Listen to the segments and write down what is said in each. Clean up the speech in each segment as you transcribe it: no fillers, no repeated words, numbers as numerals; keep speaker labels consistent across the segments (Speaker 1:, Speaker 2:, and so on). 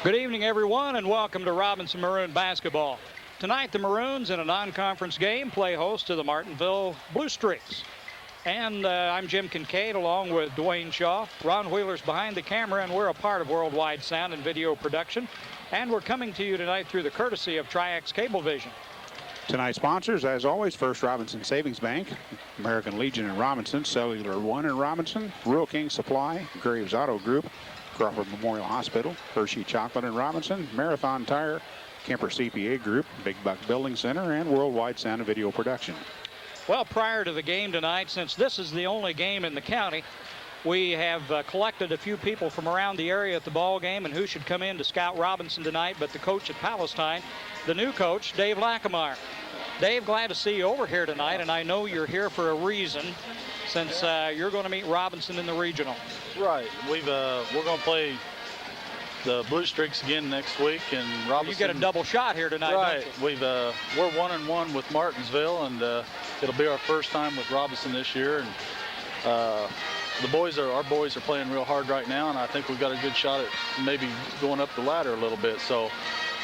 Speaker 1: Good evening, everyone, and welcome to Robinson Maroon basketball. Tonight, the Maroons, in a non-conference game, play host to the Martinsville Blue Streaks. And I'm Jim Kincaid, along with Dwayne Shaw. Ron Wheeler's behind the camera, and we're a part of Worldwide Sound and Video Production. And we're coming to you tonight through the courtesy of Tri-X Cablevision.
Speaker 2: Tonight's sponsors, as always, First Robinson Savings Bank, American Legion in Robinson, Cellular One in Robinson, Rural King Supply, Graves Auto Group, Crawford Memorial Hospital, Hershey Chocolate in Robinson, Marathon Tire, Kemper CPA Group, Big Buck Building Center, and Worldwide Sound and Video Production.
Speaker 1: Well, prior to the game tonight, since this is the only game in the county, we have collected a few people from around the area at the ball game and who should come in to scout Robinson tonight, but the coach at Palestine, the new coach, Dave Lackamar. Dave, glad to see you over here tonight, and I know you're here for a reason, since you're going to meet Robinson in the regional.
Speaker 3: Right. We're going to play the Blue Streaks again next week, and Robinson.
Speaker 1: You get a double shot here tonight,
Speaker 3: right?
Speaker 1: Don't you?
Speaker 3: We're 1-1 with Martinsville, and it'll be our first time with Robinson this year. And our boys are playing real hard right now, and I think we've got a good shot at maybe going up the ladder a little bit. So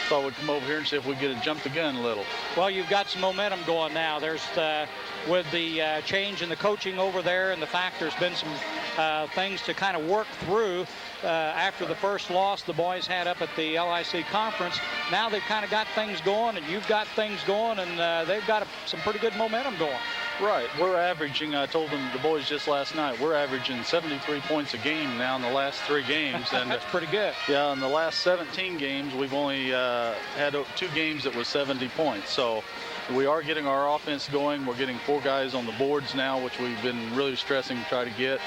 Speaker 3: thought we'd come over here and see if we get to jump the gun a little.
Speaker 1: Well, you've got some momentum going now. There's with the change in the coaching over there, and the fact there's been some things to kind of work through after the first loss the boys had up at the LIC conference. Now they've kind of got things going, and you've got things going, and they've got some pretty good momentum going.
Speaker 3: Right. We're averaging, I told them, the boys just last night, we're averaging 73 points a game now in the last 3 games. And
Speaker 1: that's pretty good.
Speaker 3: Yeah, in the last 17 games, we've only had 2 games that was 70 points. So we are getting our offense going. We're getting 4 guys on the boards now, which we've been really stressing to try to get.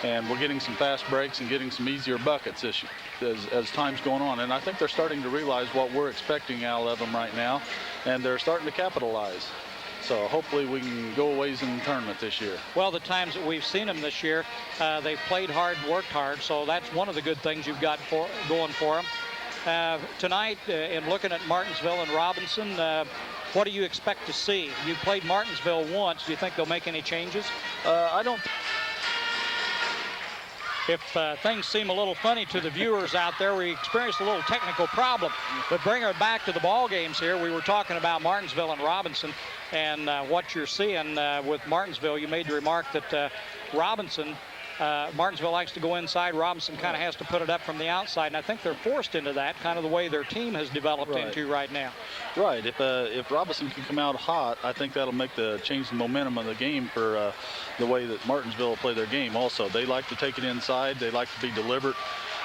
Speaker 3: And we're getting some fast breaks and getting some easier buckets as time's going on. And I think they're starting to realize what we're expecting out of them right now. And they're starting to capitalize. So hopefully we can go a ways in the tournament this year.
Speaker 1: Well, the times that we've seen them this year, they've played hard, worked hard. So that's one of the good things you've got going for them. Tonight, in looking at Martinsville and Robinson, what do you expect to see? You played Martinsville once. Do you think they'll make any changes?
Speaker 3: I don't.
Speaker 1: If things seem a little funny to the viewers out there, we experienced a little technical problem. But bringing it back to the ball games here, we were talking about Martinsville and Robinson and what you're seeing with Martinsville. You made the remark that Martinsville likes to go inside. Robinson kind of has to put it up from the outside, and I think they're forced into that, kind of the way their team has developed into right now.
Speaker 3: Right. If Robinson can come out hot, I think that'll make change the momentum of the game for the way that Martinsville will play their game. Also, they like to take it inside. They like to be deliberate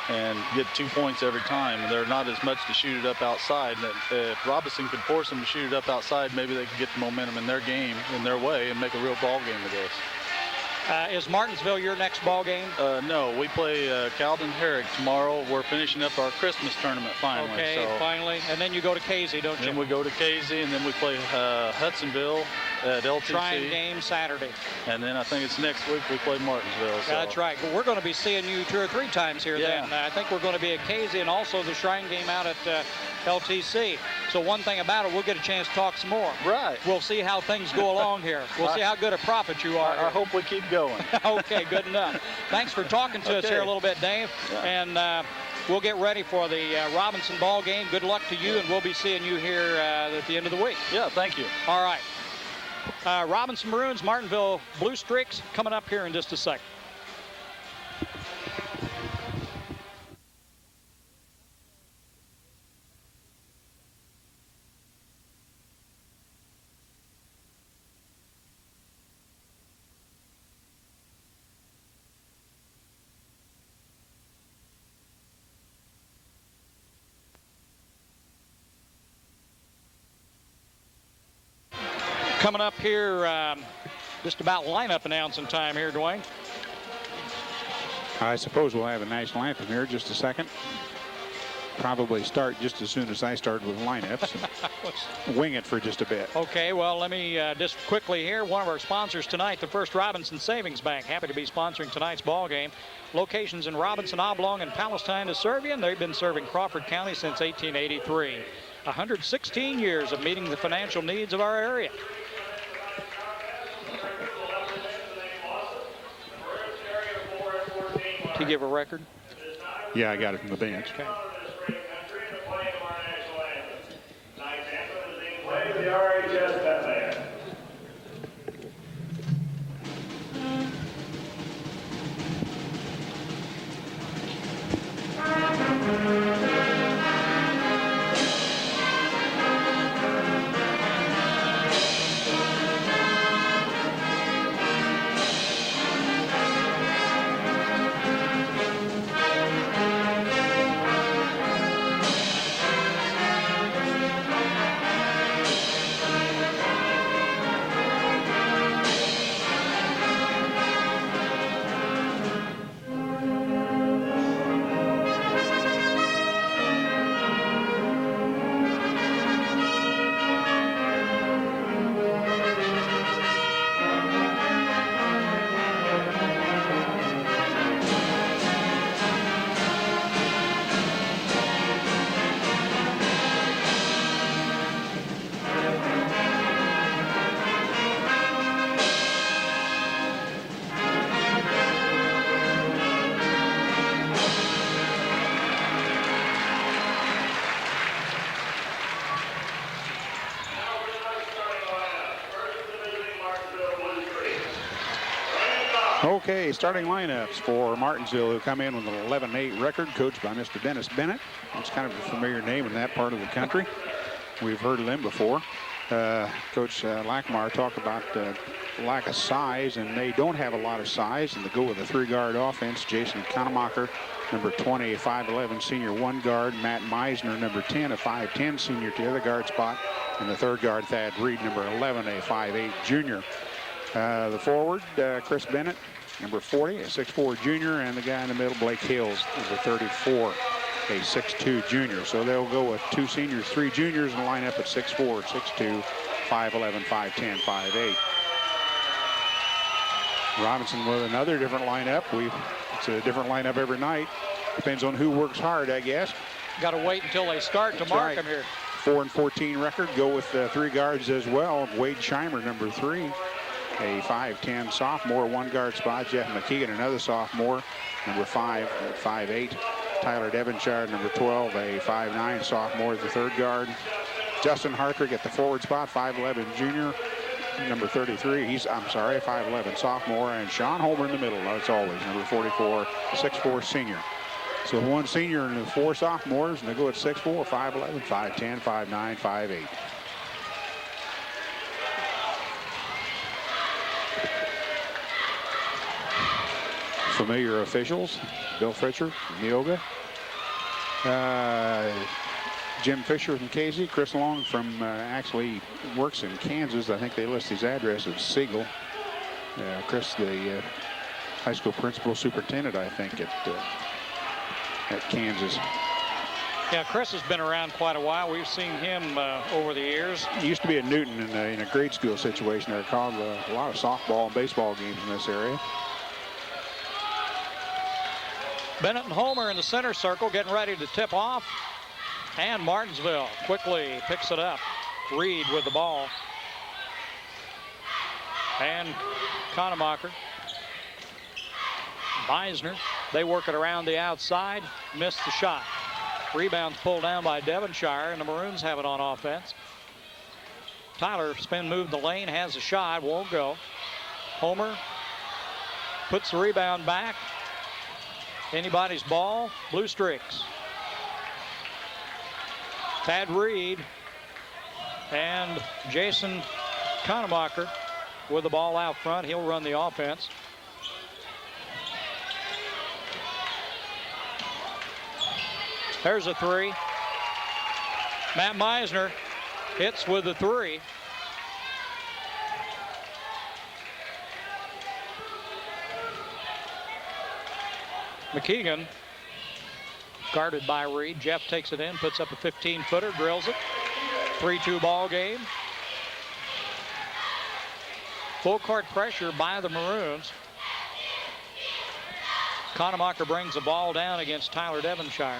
Speaker 3: and get 2 points every time. They're not as much to shoot it up outside. If Robinson could force them to shoot it up outside, maybe they could get the momentum in their game, in their way, and make a real ball game of this.
Speaker 1: Is Martinsville your next ball game?
Speaker 3: No, we play Cowden Herrick tomorrow. We're finishing up our Christmas tournament finally.
Speaker 1: Okay, finally. And then you go to Casey, don't you?
Speaker 3: Then we go to Casey, and then we play Hudsonville at LTC.
Speaker 1: Shrine game Saturday.
Speaker 3: And then I think it's next week we play Martinsville. So.
Speaker 1: Yeah, that's right. But we're going to be seeing you 2 or 3 times here then. I think we're going to be at Casey and also the Shrine game out at LTC. So one thing about it, we'll get a chance to talk some more.
Speaker 3: Right.
Speaker 1: We'll see how things go along here. We'll see how good a prophet you are.
Speaker 3: I hope we keep going.
Speaker 1: Okay, good enough. Thanks for talking to us here a little bit, Dave. Yeah. And we'll get ready for the Robinson ball game. Good luck to you, and we'll be seeing you here at the end of the week.
Speaker 3: Yeah, thank you.
Speaker 1: All right. Robinson Maroons, Martinsville Blue Streaks coming up here in just a second. Coming up here, just about lineup announcing time here, Dwayne.
Speaker 2: I suppose we'll have a national anthem here in just a second. Probably start just as soon as I start with lineups. Wing it for just a bit.
Speaker 1: Okay, well, let me just quickly here. One of our sponsors tonight, the First Robinson Savings Bank. Happy to be sponsoring tonight's ball game. Locations in Robinson, Oblong, and Palestine to serve you, and they've been serving Crawford County since 1883. 116 years of meeting the financial needs of our area. Do you give a record?
Speaker 2: Yeah, I got it from the bench.
Speaker 1: Okay.
Speaker 2: Okay, starting lineups for Martinsville, who come in with an 11-8 record, coached by Mr. Dennis Bennett. It's kind of a familiar name in that part of the country. We've heard of them before. Coach Lackmar talked about lack of size, and they don't have a lot of size, and they go with a three-guard offense. Jason Kanemacher, number 20, a 5'11 senior one guard. Matt Meisner, number 10, a 5'10 senior to the other guard spot. And the third guard, Thad Reed, number 11, a 5'8 junior. The forward, Chris Bennett, number 40, a 6'4 junior, and the guy in the middle, Blake Hills, number 34, a 6'2 junior. So they'll go with two seniors, three juniors, and line up at 6'4, 6'2, 5'11, 5'10, 5'8. Robinson with another different lineup. It's a different lineup every night. Depends on who works hard, I guess.
Speaker 1: Got to wait until they start to mark them here.
Speaker 2: 4-14 record. Go with three guards as well. Wade Scheimer, number 3, a 5'10 sophomore, one guard spot. Jeff McKeegan, another sophomore, number 5 at 5'8. Tyler Devonshire, number 12, a 5'9 sophomore, the third guard. Justin Hartrick at the forward spot, 5'11 junior, number 33. A 5'11 sophomore. And Sean Homer in the middle, as always, number 44, 6'4 senior. So one senior and the four sophomores, and they go at 6'4, 5'11, 5'10, 5'9, 5'8. Familiar officials: Bill Fisher from Neoga, Jim Fisher from Casey, Chris Long from actually works in Kansas. I think they list his address as Siegel. Chris, the high school principal superintendent, I think, at Kansas.
Speaker 1: Yeah, Chris has been around quite a while. We've seen him over the years.
Speaker 2: He used to be at Newton in a grade school situation. They called a lot of softball and baseball games in this area.
Speaker 1: Bennett and Homer in the center circle, getting ready to tip off. And Martinsville quickly picks it up. Reed with the ball. And Kanemacher. Meisner. They work it around the outside. Missed the shot. Rebounds pulled down by Devonshire, and the Maroons have it on offense. Tyler spin move the lane, has a shot, won't go. Homer puts the rebound back. Anybody's ball, Blue Streaks. Thad Reed and Jason Kanemacher with the ball out front. He'll run the offense. There's a three. Matt Meisner hits with the three. McKeegan guarded by Reed. Jeff takes it in, puts up a 15-footer, drills it. 3-2 ball game. Full court pressure by the Maroons. Kanemacher brings the ball down against Tyler Devonshire.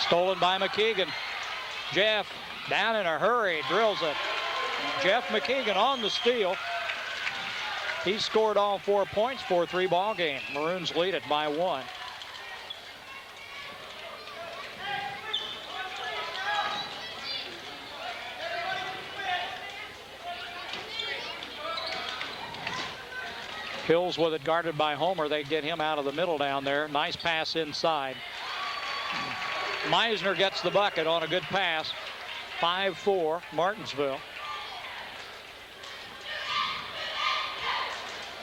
Speaker 1: Stolen by McKeegan. Jeff down in a hurry, drills it. Jeff McKeegan on the steal. He scored all 4 points, 4-3 ball game. Maroons lead it by 1. Hills with it, guarded by Homer. They get him out of the middle down there. Nice pass inside. Meisner gets the bucket on a good pass. 5-4 Martinsville.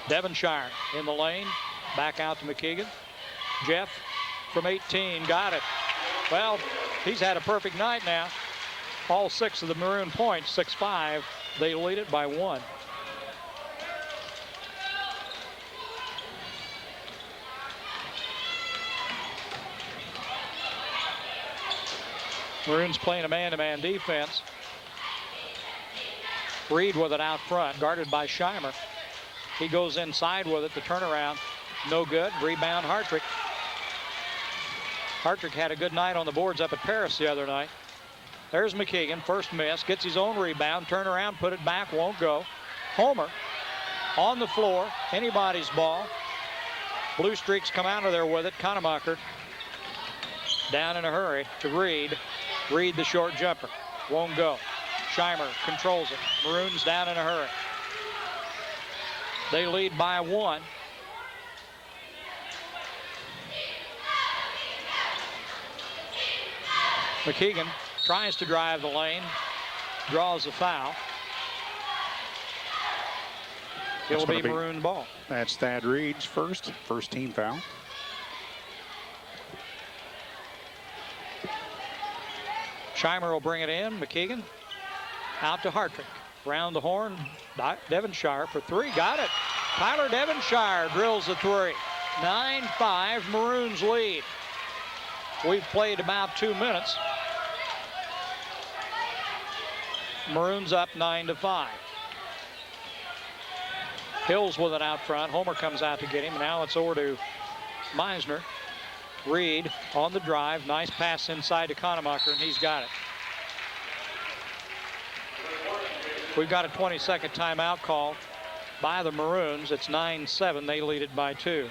Speaker 1: Devonshire in the lane. Back out to McKeegan. Jeff from 18 got it. Well, he's had a perfect night now. All 6 of the Maroon points, 6-5. They lead it by 1. Maroons playing a man-to-man defense. Reed with it out front, guarded by Scheimer. He goes inside with it, the turnaround, no good. Rebound, Hartrick. Hartrick had a good night on the boards up at Paris the other night. There's McKeegan, first miss, gets his own rebound, turn around, put it back, won't go. Homer on the floor, anybody's ball. Blue Streaks come out of there with it. Kanemacher down in a hurry to Reed. Reed the short jumper, won't go. Scheimer controls it. Maroons down in a hurry. They lead by 1. McKeegan tries to drive the lane, draws a foul. It'll be Maroon ball.
Speaker 2: That's Thad Reed's first team foul.
Speaker 1: Scheimer will bring it in. McKeegan out to Hartrick. Round the horn, Devonshire for 3. Got it. Tyler Devonshire drills the 3. 9-5 Maroons lead. We've played about 2 minutes. Maroons up 9-5. Hills with it out front. Homer comes out to get him. Now it's over to Meisner. Reed on the drive. Nice pass inside to Kanemacher, and he's got it. We've got a 20-second timeout call by the Maroons. It's 9-7. They lead it by 2.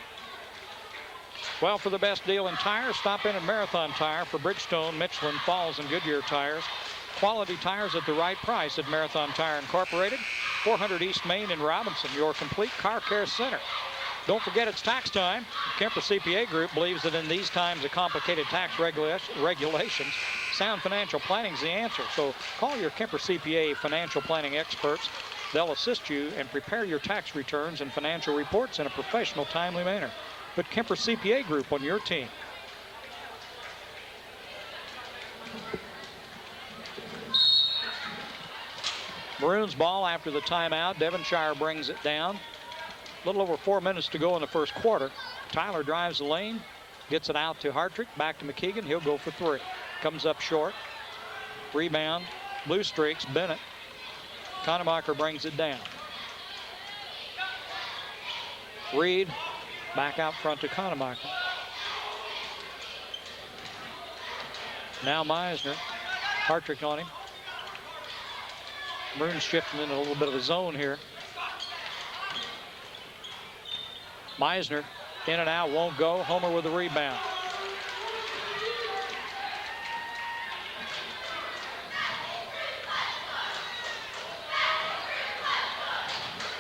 Speaker 1: Well, for the best deal in tires, stop in at Marathon Tire for Bridgestone, Michelin, Falls, and Goodyear tires. Quality tires at the right price at Marathon Tire Incorporated, 400 East Main in Robinson, your complete car care center. Don't forget it's tax time. Kemper CPA Group believes that in these times of complicated tax regulations, sound financial planning is the answer. So call your Kemper CPA financial planning experts. They'll assist you and prepare your tax returns and financial reports in a professional, timely manner. Put Kemper CPA Group on your team. Maroons ball after the timeout. Devonshire brings it down. A little over 4 minutes to go in the first quarter. Tyler drives the lane, gets it out to Hartrick, back to McKeegan. He'll go for 3. Comes up short. Rebound, Blue Streaks, Bennett. Kanemacher brings it down. Reed back out front to Kanemacher. Now Meisner. Hartrick on him. Maroons shifting into a little bit of a zone here. Meisner in and out, won't go. Homer with the rebound.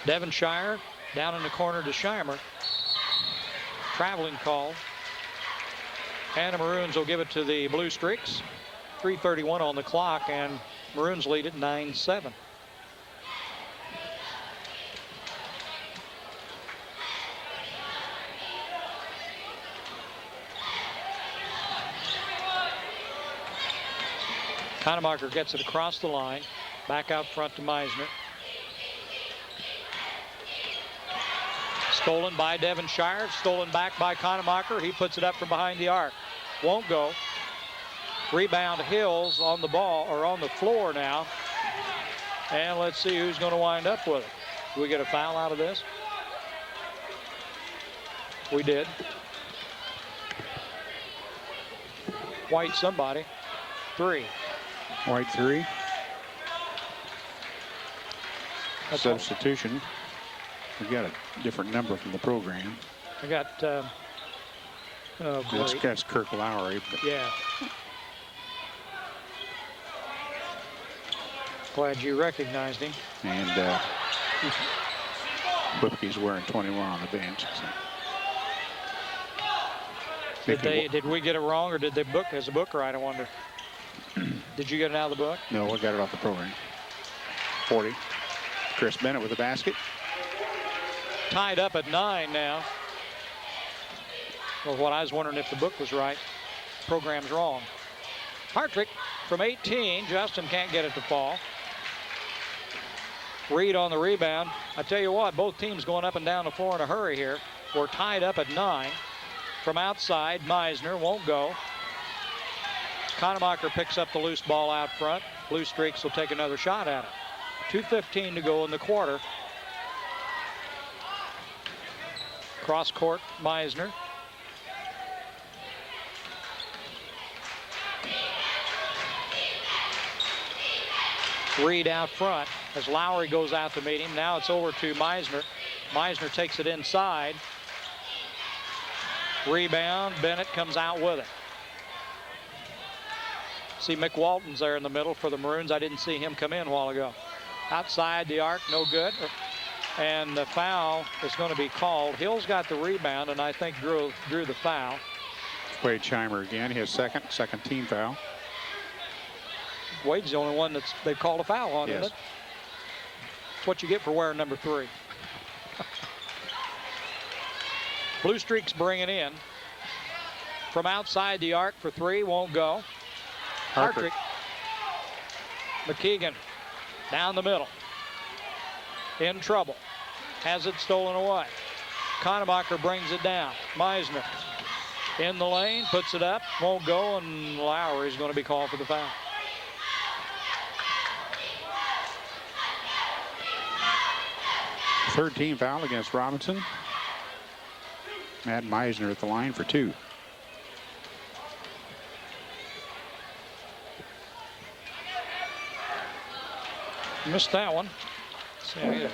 Speaker 1: Devonshire down in the corner to Scheimer. Traveling call. And the Maroons will give it to the Blue Streaks. 3:31 on the clock, and Maroons lead at 9-7. Kanemacher gets it across the line. Back out front to Meisner. Stolen by Devonshire. Stolen back by Kanemacher. He puts it up from behind the arc. Won't go. Rebound Hills on the ball, or on the floor now. And let's see who's going to wind up with it. Do we get a foul out of this? We did. White somebody. 3.
Speaker 2: White 3. Substitution. We got a different number from the program.
Speaker 1: I got, oh,
Speaker 2: That's Kirk Lowry. But
Speaker 1: yeah. Glad you recognized him.
Speaker 2: And Whipke's wearing 21 on the bench. So.
Speaker 1: Did we get it wrong, or did they book as a book right? I wonder. Did you get it out of the book?
Speaker 2: No, we got it off the program. 40. Chris Bennett with the basket.
Speaker 1: Tied up at 9 now. Well, what I was wondering if the book was right. Program's wrong. Hartrick from 18. Justin can't get it to fall. Reed on the rebound. I tell you what, both teams going up and down the floor in a hurry here. We're tied up at 9. From outside, Meisner won't go. Konemacher picks up the loose ball out front. Blue Streaks will take another shot at it. 2:15 to go in the quarter. Cross court, Meisner. Reed out front as Lowry goes out to meet him. Now it's over to Meisner. Meisner takes it inside. Rebound, Bennett comes out with it. See Mick Walton's there in the middle for the Maroons. I didn't see him come in a while ago. Outside the arc, no good. And the foul is going to be called. Hill's got the rebound, and I think drew the foul.
Speaker 2: Wade Scheimer again, his second team foul.
Speaker 1: Wade's the only one they've called a foul on,
Speaker 2: yes.
Speaker 1: Isn't it? That's what you get for wearing number 3. Blue Streaks bring it in. From outside the arc for 3, won't go. Hartrick. McKeegan down the middle. In trouble. Has it stolen away. Konemacher brings it down. Meisner in the lane, puts it up, won't go, and Lowry's going to be called for the foul.
Speaker 2: Third team foul against Robinson. Matt Meisner at the line for 2.
Speaker 1: Missed that one. See how you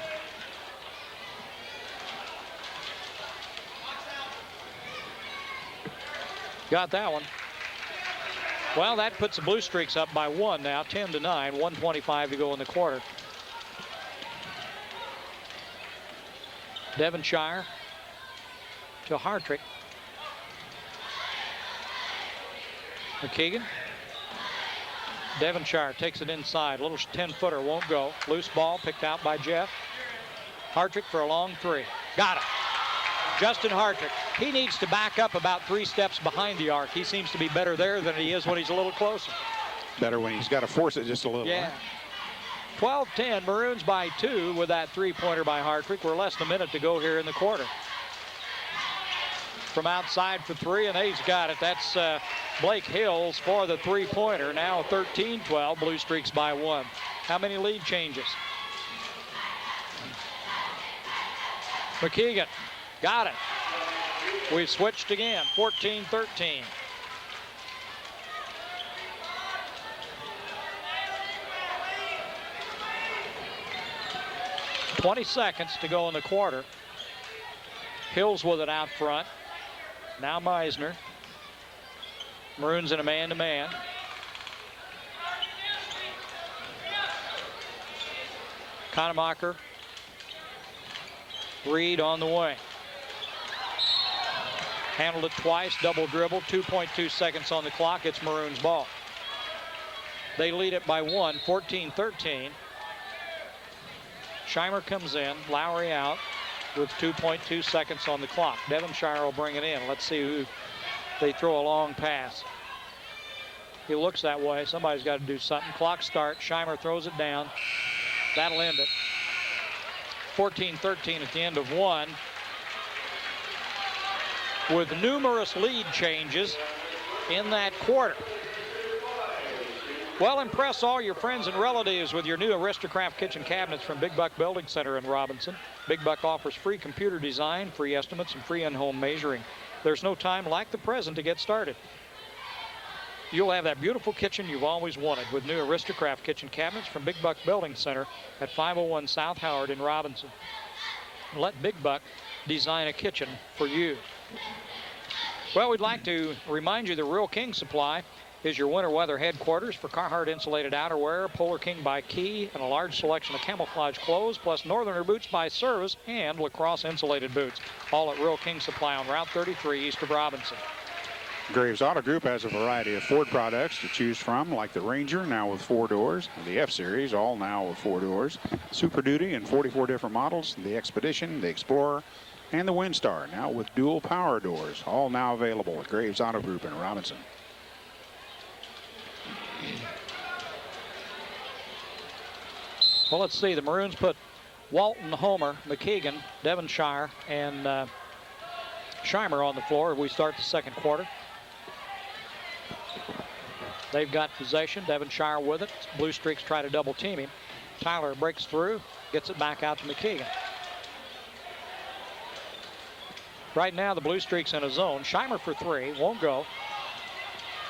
Speaker 1: got that one. Well, that puts the Blue Streaks up by 1 now, 10-9, 1:25 to go in the quarter. Devonshire to Hartrick. McKeegan. Devonshire takes it inside. Little 10-footer won't go. Loose ball picked out by Jeff. Hartrick for a long 3. Got it. Justin Hartrick. He needs to back up about 3 steps behind the arc. He seems to be better there than he is when he's a little closer.
Speaker 2: Better when he's got to force it just a little.
Speaker 1: Yeah. 12-10, Maroons by 2 with that 3-pointer by Hartrick. We're less than a minute to go here in the quarter. From outside for 3, and he's got it. That's Blake Hills for the 3-pointer. Now 13-12, Blue Streaks by 1. How many lead changes? McKeegan got it. We've switched again, 14-13. $20 seconds to go in the quarter. Hills with it out front. Now Meisner. Maroons in a man-to-man. Konemacher. Reed on the wing. Handled it twice, double dribble, 2.2 seconds on the clock. It's Maroons ball. They lead it by 1, 14-13. Scheimer comes in, Lowry out with 2.2 seconds on the clock. Devonshire will bring it in. Let's see who they throw a long pass. He looks that way. Somebody's got to do something. Clock start. Scheimer throws it down. That'll end it. 14-13 at the end of 1. With numerous lead changes in that quarter. Well, impress all your friends and relatives with your new Aristocraft kitchen cabinets from Big Buck Building Center in Robinson. Big Buck offers free computer design, free estimates, and free in-home measuring. There's no time like the present to get started. you'll have that beautiful kitchen you've always wanted with new Aristocraft kitchen cabinets from Big Buck Building Center at 501 South Howard in Robinson. Let Big Buck design a kitchen for you. Well, we'd like to remind you the Real King Supply is your winter weather headquarters for Carhartt insulated outerwear, Polar King by Key, and a large selection of camouflage clothes, plus Northerner boots by Service and Lacrosse insulated boots. All at Real King Supply on Route 33 east of Robinson.
Speaker 2: Graves Auto Group has a variety of Ford products to choose from, like the Ranger, now with 4 doors, the F-Series, all now with 4 doors, Super Duty in 44 different models, the Expedition, the Explorer, and the Windstar, now with dual power doors, all now available at Graves Auto Group in Robinson.
Speaker 1: Well, let's see. The Maroons put Walton, Homer, McKeegan, Devonshire, and Scheimer on the floor. We start the second quarter. They've got possession. Devonshire with it. Blue Streaks try to double team him. Tyler breaks through, gets it back out to McKeegan. Right now, the Blue Streaks in a zone. Scheimer for 3, won't go.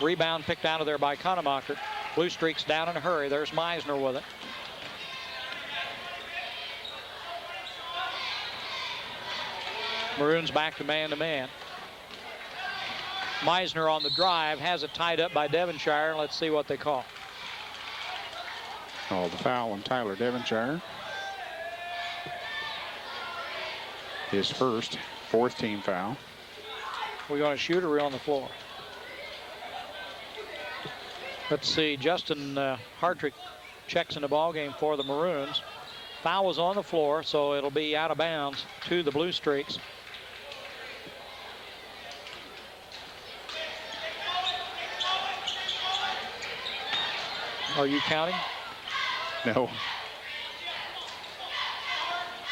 Speaker 1: Rebound picked out of there by Conemacher. Blue Streaks down in a hurry. There's Meisner with it. Maroons back to man-to-man. Meisner on the drive, has it tied up by Devonshire. Let's see what they call.
Speaker 2: Oh, the foul on Tyler Devonshire. His first, 4th team foul.
Speaker 1: We're going to shoot, or we're on the floor. Let's see, Justin Hartrick checks in the ball game for the Maroons. Foul was on the floor, so it'll be out of bounds to the Blue Streaks. Are you counting?
Speaker 2: No.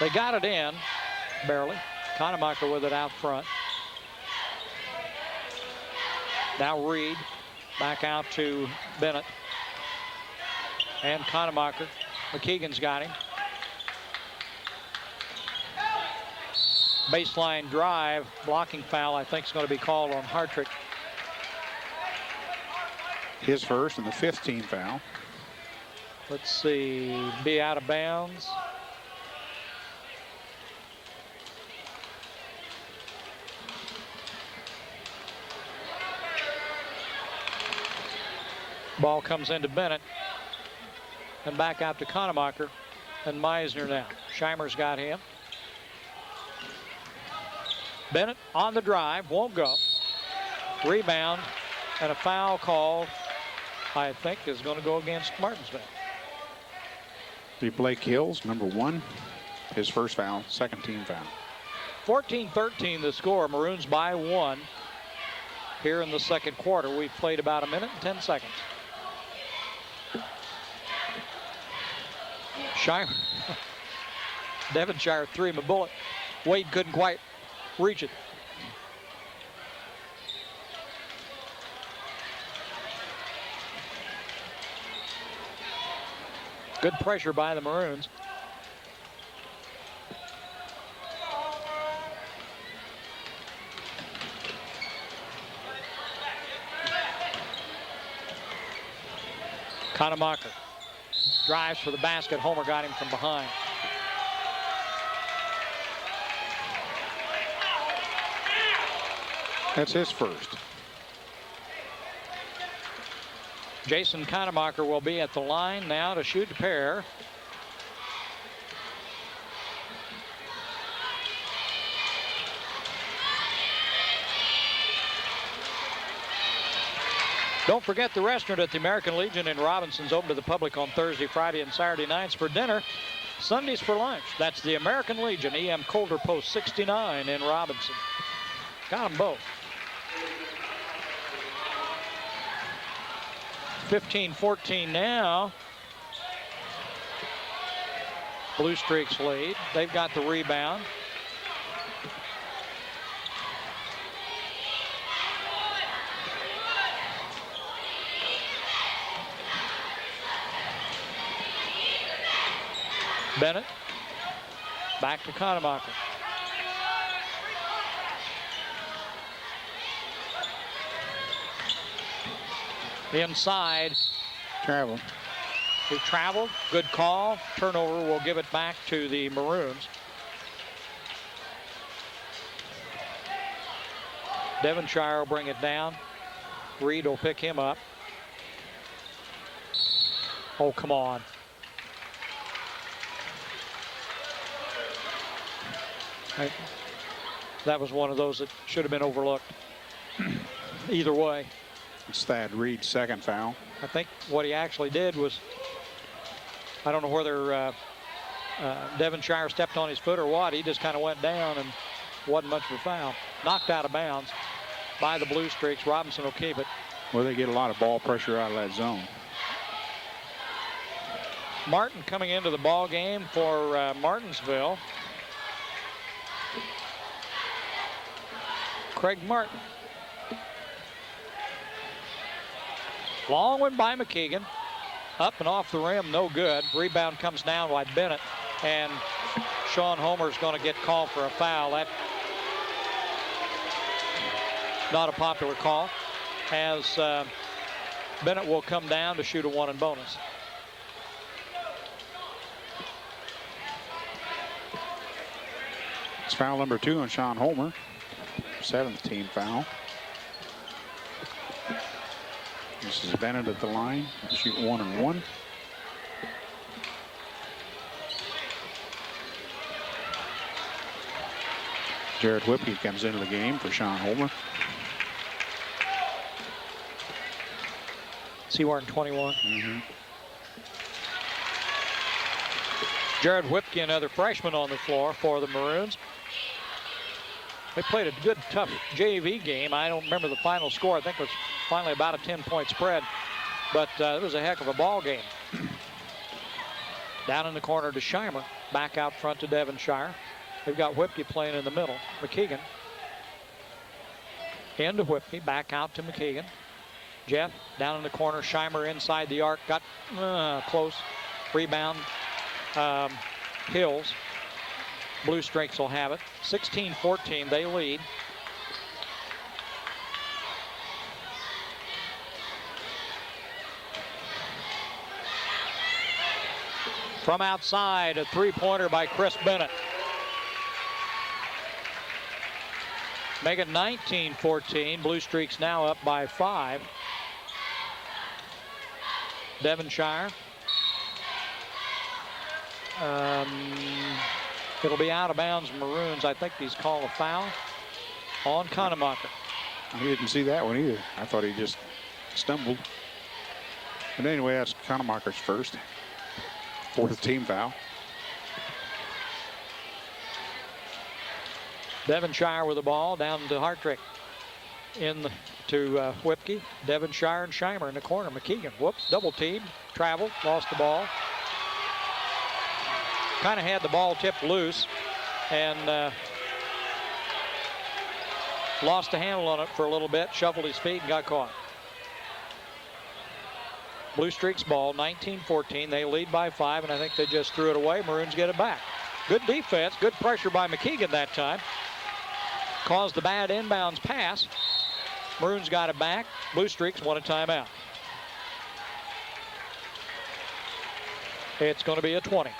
Speaker 1: They got it in, barely. Conemacher with it out front. Now Reed back out to Bennett. And Conemacher. McKeegan's got him. Baseline drive, blocking foul, I think is going to be called on Hartrick.
Speaker 2: His first and the 5th team foul.
Speaker 1: Let's see, be out of bounds. Ball comes into Bennett and back out to Conemacher and Meisner now. Scheimer's got him. Bennett on the drive, won't go. Rebound and a foul called, I think, is going to go against Martinsville.
Speaker 2: The Blake Hills, number 1, his first foul, 2nd team foul.
Speaker 1: 14-13 the score. Maroons by 1 here in the second quarter. We've played about 1 minute and 10 seconds. Scheimer. Devonshire threw him a bullet. Wade couldn't quite reach it. Good pressure by the Maroons. Conemacher drives for the basket. Homer got him from behind.
Speaker 2: That's his first.
Speaker 1: Jason Conemacher will be at the line now to shoot a pair. Don't forget the restaurant at the American Legion in Robinson's open to the public on Thursday, Friday, and Saturday nights for dinner. Sundays for lunch. That's the American Legion, EM Colder Post 69 in Robinson. Got them both. 15-14 now. Blue Streaks lead. They've got the rebound. Bennett back to Conemacher. Inside.
Speaker 2: Travel.
Speaker 1: He traveled. Good call. Turnover will give it back to the Maroons. Devonshire will bring it down. Reed will pick him up. Oh, come on. That was one of those that should have been overlooked. Either way.
Speaker 2: It's Thad Reed's second foul.
Speaker 1: I think what he actually did was, I don't know whether Devonshire stepped on his foot or what. He just kind of went down and wasn't much of a foul. Knocked out of bounds by the Blue Streaks. Robinson will keep it.
Speaker 2: Well, they get a lot of ball pressure out of that zone.
Speaker 1: Martin coming into the ball game for Martinsville. Craig Martin. Long one by McKeegan. Up and off the rim, no good. Rebound comes down by Bennett. And Sean Homer's going to get called for a foul. That's not a popular call, as Bennett will come down to shoot a 1 and bonus.
Speaker 2: It's foul number 2 on Sean Homer. 7th team foul. This is Bennett at the line. Shoot 1 and 1. Jared Whippy comes into the game for Sean Homer.
Speaker 1: Seawarden 21. Jared Whipke, another freshman on the floor for the Maroons. They played a good, tough JV game. I don't remember the final score. I think it was finally about a 10-point spread, but it was a heck of a ball game. Down in the corner to Scheimer. Back out front to Devonshire. They've got Whipke playing in the middle. McKeegan. Into Whipke. Back out to McKeegan. Jeff down in the corner. Scheimer inside the arc. Got close. Rebound. Hills. Blue Streaks will have it. 16-14, they lead. From outside, a three-pointer by Chris Bennett. Make it 19-14. Blue Streaks now up by 5. Devonshire. It'll be out of bounds. Maroons. I think he's called a foul on Conemacher.
Speaker 2: I didn't see that one either. I thought he just stumbled. But anyway, that's Conemacher's first. 4th team foul.
Speaker 1: Devonshire with the ball down to Hartrick. To Whipke. Devonshire and Scheimer in the corner. McKeegan. Whoops. Double team. Traveled. Lost the ball. Kind of had the ball tipped loose and lost a handle on it for a little bit, shuffled his feet and got caught. Blue Streaks ball, 19-14. They lead by 5, and I think they just threw it away. Maroons get it back. Good defense, good pressure by McKeegan that time. Caused the bad inbounds pass. Maroons got it back. Blue Streaks won a timeout. It's going to be a 20.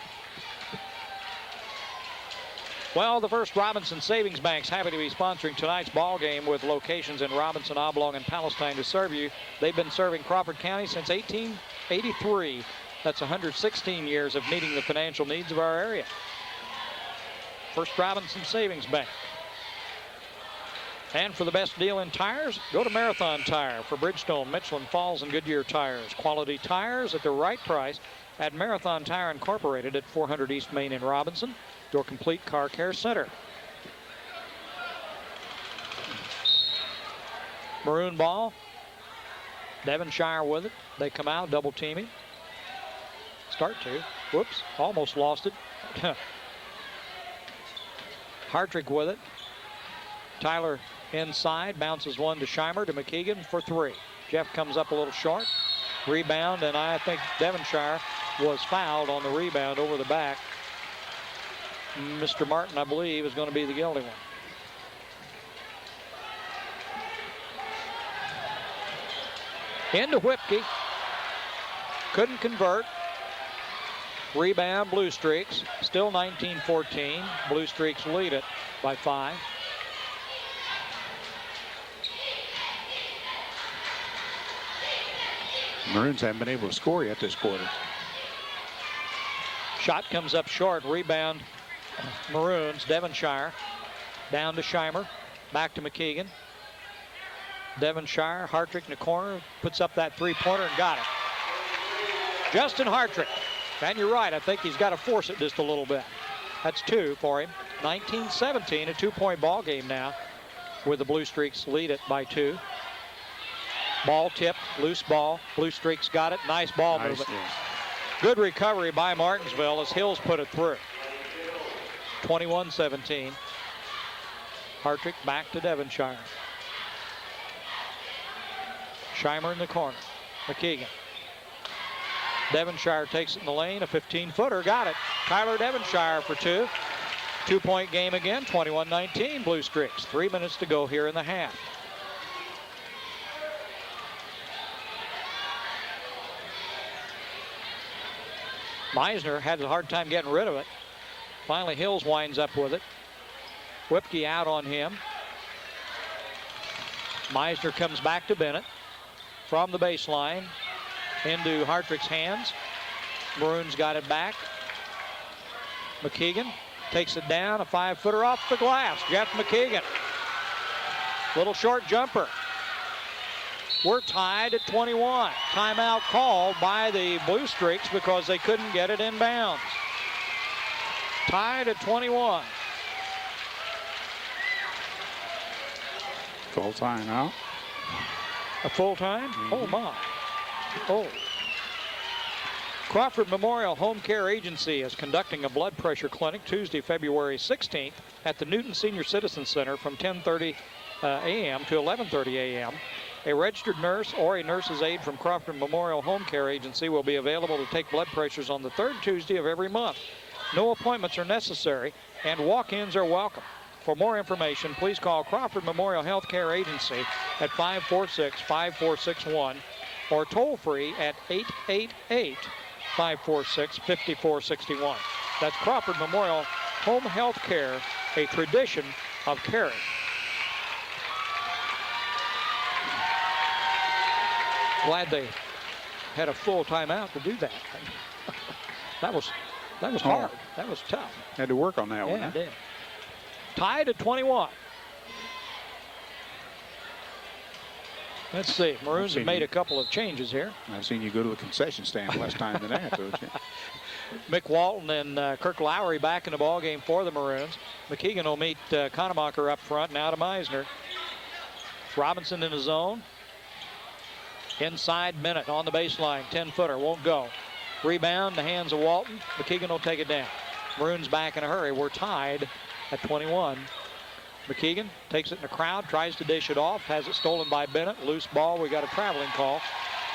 Speaker 1: Well, the First Robinson Savings Bank's happy to be sponsoring tonight's ball game with locations in Robinson, Oblong, and Palestine to serve you. They've been serving Crawford County since 1883. That's 116 years of meeting the financial needs of our area. First Robinson Savings Bank. And for the best deal in tires, go to Marathon Tire for Bridgestone, Michelin, Falls, and Goodyear tires. Quality tires at the right price at Marathon Tire Incorporated at 400 East Main in Robinson. Your complete car care center. Maroon ball. Devonshire with it. They come out, double teaming. Start to. Whoops, almost lost it. Hartrick with it. Tyler inside, bounces one to Scheimer to McKeegan for 3. Jeff comes up a little short. Rebound, and I think Devonshire was fouled on the rebound over the back. Mr. Martin, I believe, is going to be the guilty one. Into Whipke. Couldn't convert. Rebound, Blue Streaks. Still 19-14. Blue Streaks lead it by 5.
Speaker 2: Maroons haven't been able to score yet this quarter.
Speaker 1: Shot comes up short. Rebound, Maroons. Devonshire down to Scheimer. Back to McKeegan. Devonshire, Hartrick in the corner, puts up that three-pointer and got it. Justin Hartrick. And you're right, I think he's got to force it just a little bit. That's 2 for him. 19-17, a 2-point ball game now, with the Blue Streaks lead it by 2. Ball tipped, loose ball. Blue Streaks got it. Nice ball movement.
Speaker 2: Yeah.
Speaker 1: Good recovery by Martinsville as Hills put it through. 21-17. Hartrick back to Devonshire. Scheimer in the corner. McKeegan. Devonshire takes it in the lane. A 15-footer. Got it. Tyler Devonshire for 2. 2-point game again. 21-19 Blue Streaks. 3 minutes to go here in the half. Meisner had a hard time getting rid of it. Finally, Hills winds up with it. Whipke out on him. Meisner comes back to Bennett from the baseline into Hartrick's hands. Maroons got it back. McKeegan takes it down. A 5-footer off the glass. Jeff McKeegan. Little short jumper. We're tied at 21. Timeout called by the Blue Streaks because they couldn't get it in bounds. Tied at 21.
Speaker 2: Full timeout.
Speaker 1: A full time? Oh, my. Oh. Crawford Memorial Home Care Agency is conducting a blood pressure clinic Tuesday, February 16th at the Newton Senior Citizen Center from 10:30 a.m. to 11:30 a.m. A registered nurse or a nurse's aide from Crawford Memorial Home Care Agency will be available to take blood pressures on the 3rd Tuesday of every month. No appointments are necessary and walk-ins are welcome. For more information, please call Crawford Memorial Health Care Agency at 546-5461 or toll free at 888-546-5461. That's Crawford Memorial Home Health Care, a tradition of caring. Glad they had a full timeout to do that. That was hard. That was tough.
Speaker 2: Had to work on that one.
Speaker 1: Yeah, it did. Tied at 21. Let's see. Maroons have made a couple of changes here.
Speaker 2: I've seen you go to the concession stand less time than that, don't you?
Speaker 1: Mick Walton and Kirk Lowry back in the ball game for the Maroons. McKeegan will meet Conemacher up front. Now to Meisner. Robinson in the zone. Inside Bennett on the baseline. 10-footer. Won't go. Rebound in the hands of Walton. McKeegan will take it down. Maroons back in a hurry. We're tied at 21. McKeegan takes it in the crowd, tries to dish it off, has it stolen by Bennett. Loose ball. We got a traveling call.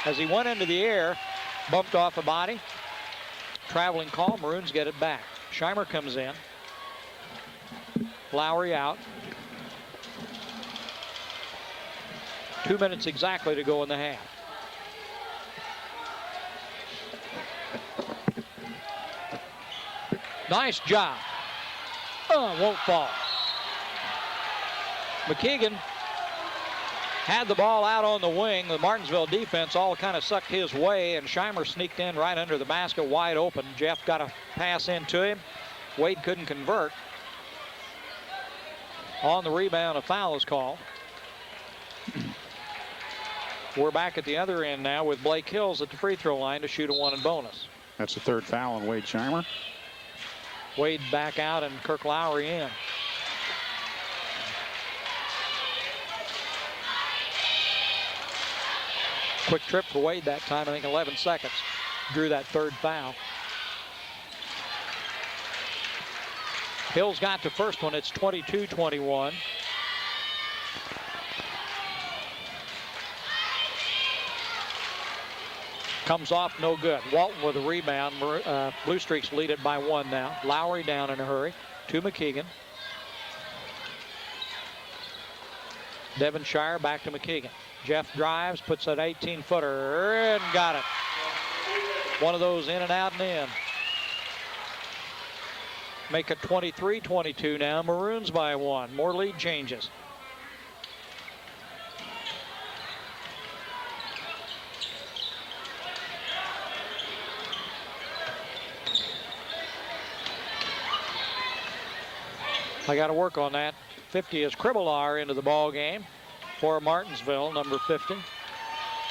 Speaker 1: As he went into the air, bumped off a body. Traveling call. Maroons get it back. Scheimer comes in. Lowry out. 2 minutes exactly to go in the half. Nice job. Won't fall. McKeegan had the ball out on the wing. The Martinsville defense all kind of sucked his way, and Scheimer sneaked in right under the basket, wide open. Jeff got a pass into him. Wade couldn't convert. On the rebound, a foul is called. We're back at the other end now with Blake Hills at the free throw line to shoot a 1 and bonus.
Speaker 2: That's the 3rd foul on Wade Scheimer.
Speaker 1: Wade back out and Kirk Lowry in. Quick trip for Wade that time, I think 11 seconds. Drew that 3rd foul. Hills got the first one. It's 22-21. Comes off, no good. Walton with a rebound. Blue Streaks lead it by 1 now. Lowry down in a hurry to McKeegan. Devonshire back to McKeegan. Jeff drives, puts that 18-footer and got it. One of those in and out and in. Make it 23-22 now. Maroons by 1. More lead changes. I got to work on that. 50 is Kribelar into the ball game for Martinsville, number 50,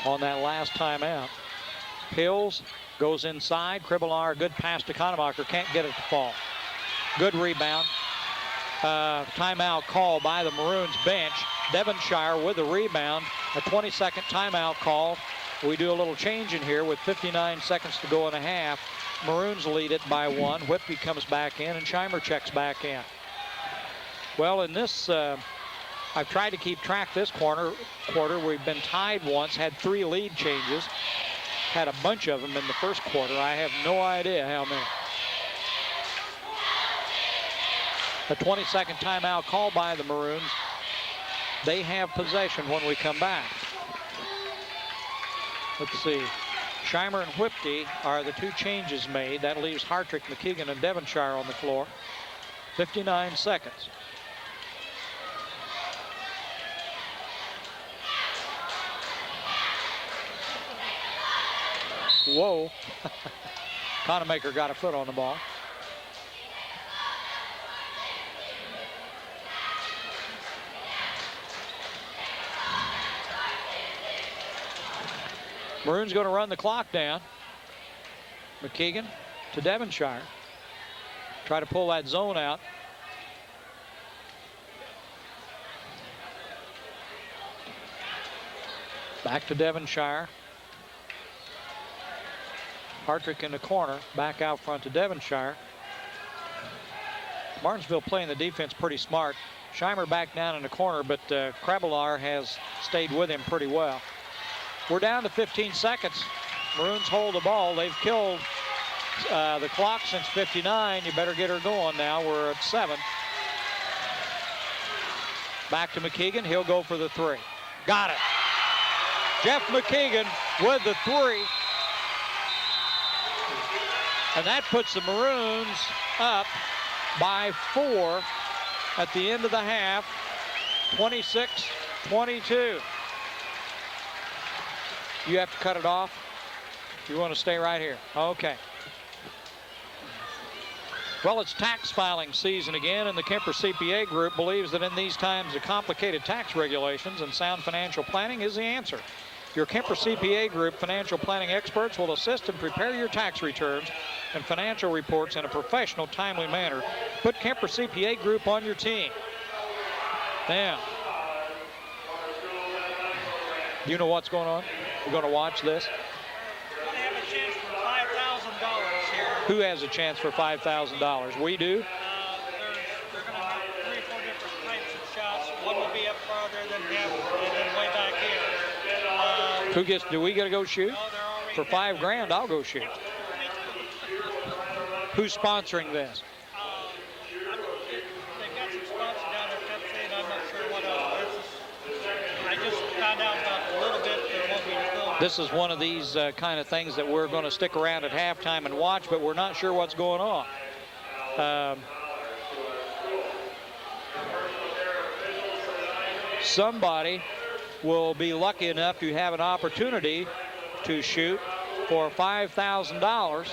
Speaker 1: on that last timeout. Hills goes inside. Kribelar, good pass to Konemacher, can't get it to fall. Good rebound. Timeout call by the Maroons bench. Devonshire with the rebound. A 20-second timeout call. We do a little change in here with 59 seconds to go in a half. Maroons lead it by 1. Whitby comes back in and Scheimer checks back in. Well, in this, I've tried to keep track this quarter. We've been tied once, had 3 lead changes. Had a bunch of them in the first quarter. I have no idea how many. A 20-second timeout call by the Maroons. They have possession when we come back. Let's see. Scheimer and Whitby are the 2 changes made. That leaves Hartrick, McKeegan, and Devonshire on the floor. 59 seconds. Whoa. Konemacher got a foot on the ball. Maroon's going to run the clock down. McKeegan to Devonshire. Try to pull that zone out. Back to Devonshire. Hartrick in the corner, back out front to Devonshire. Martinsville playing the defense pretty smart. Scheimer back down in the corner, but Kribelar has stayed with him pretty well. We're down to 15 seconds. Maroons hold the ball. They've killed the clock since 59. You better get her going now. We're at 7. Back to McKeegan. He'll go for the 3. Got it. Jeff McKeegan with the 3. And that puts the Maroons up by 4 at the end of the half, 26-22. You have to cut it off. You want to stay right here. Okay. Well, it's tax filing season again, and the Kemper CPA Group believes that in these times of complicated tax regulations and sound financial planning is the answer. Your Kemper CPA Group financial planning experts will assist and prepare your tax returns and financial reports in a professional, timely manner. Put Kemper CPA Group on your team. Now, you know what's going on? We're going to watch this.
Speaker 4: They have a chance for $5,000 here.
Speaker 1: Who has a chance for $5,000? We do.
Speaker 4: They're going to have 3 or 4 different types of shots. One will be up farther than the other, and then way back here.
Speaker 1: Who gets? Do we get to go shoot?
Speaker 4: No, they're already
Speaker 1: For $5 grand, I'll go shoot. Who's sponsoring this?
Speaker 4: They've got some sponsors down there, Pepsi, and I'm not sure what else. I just found out about a little bit. There won't be a film.
Speaker 1: This is one of these kind of things that we're going to stick around at halftime and watch, but we're not sure what's going on. Somebody will be lucky enough to have an opportunity to shoot for $5,000.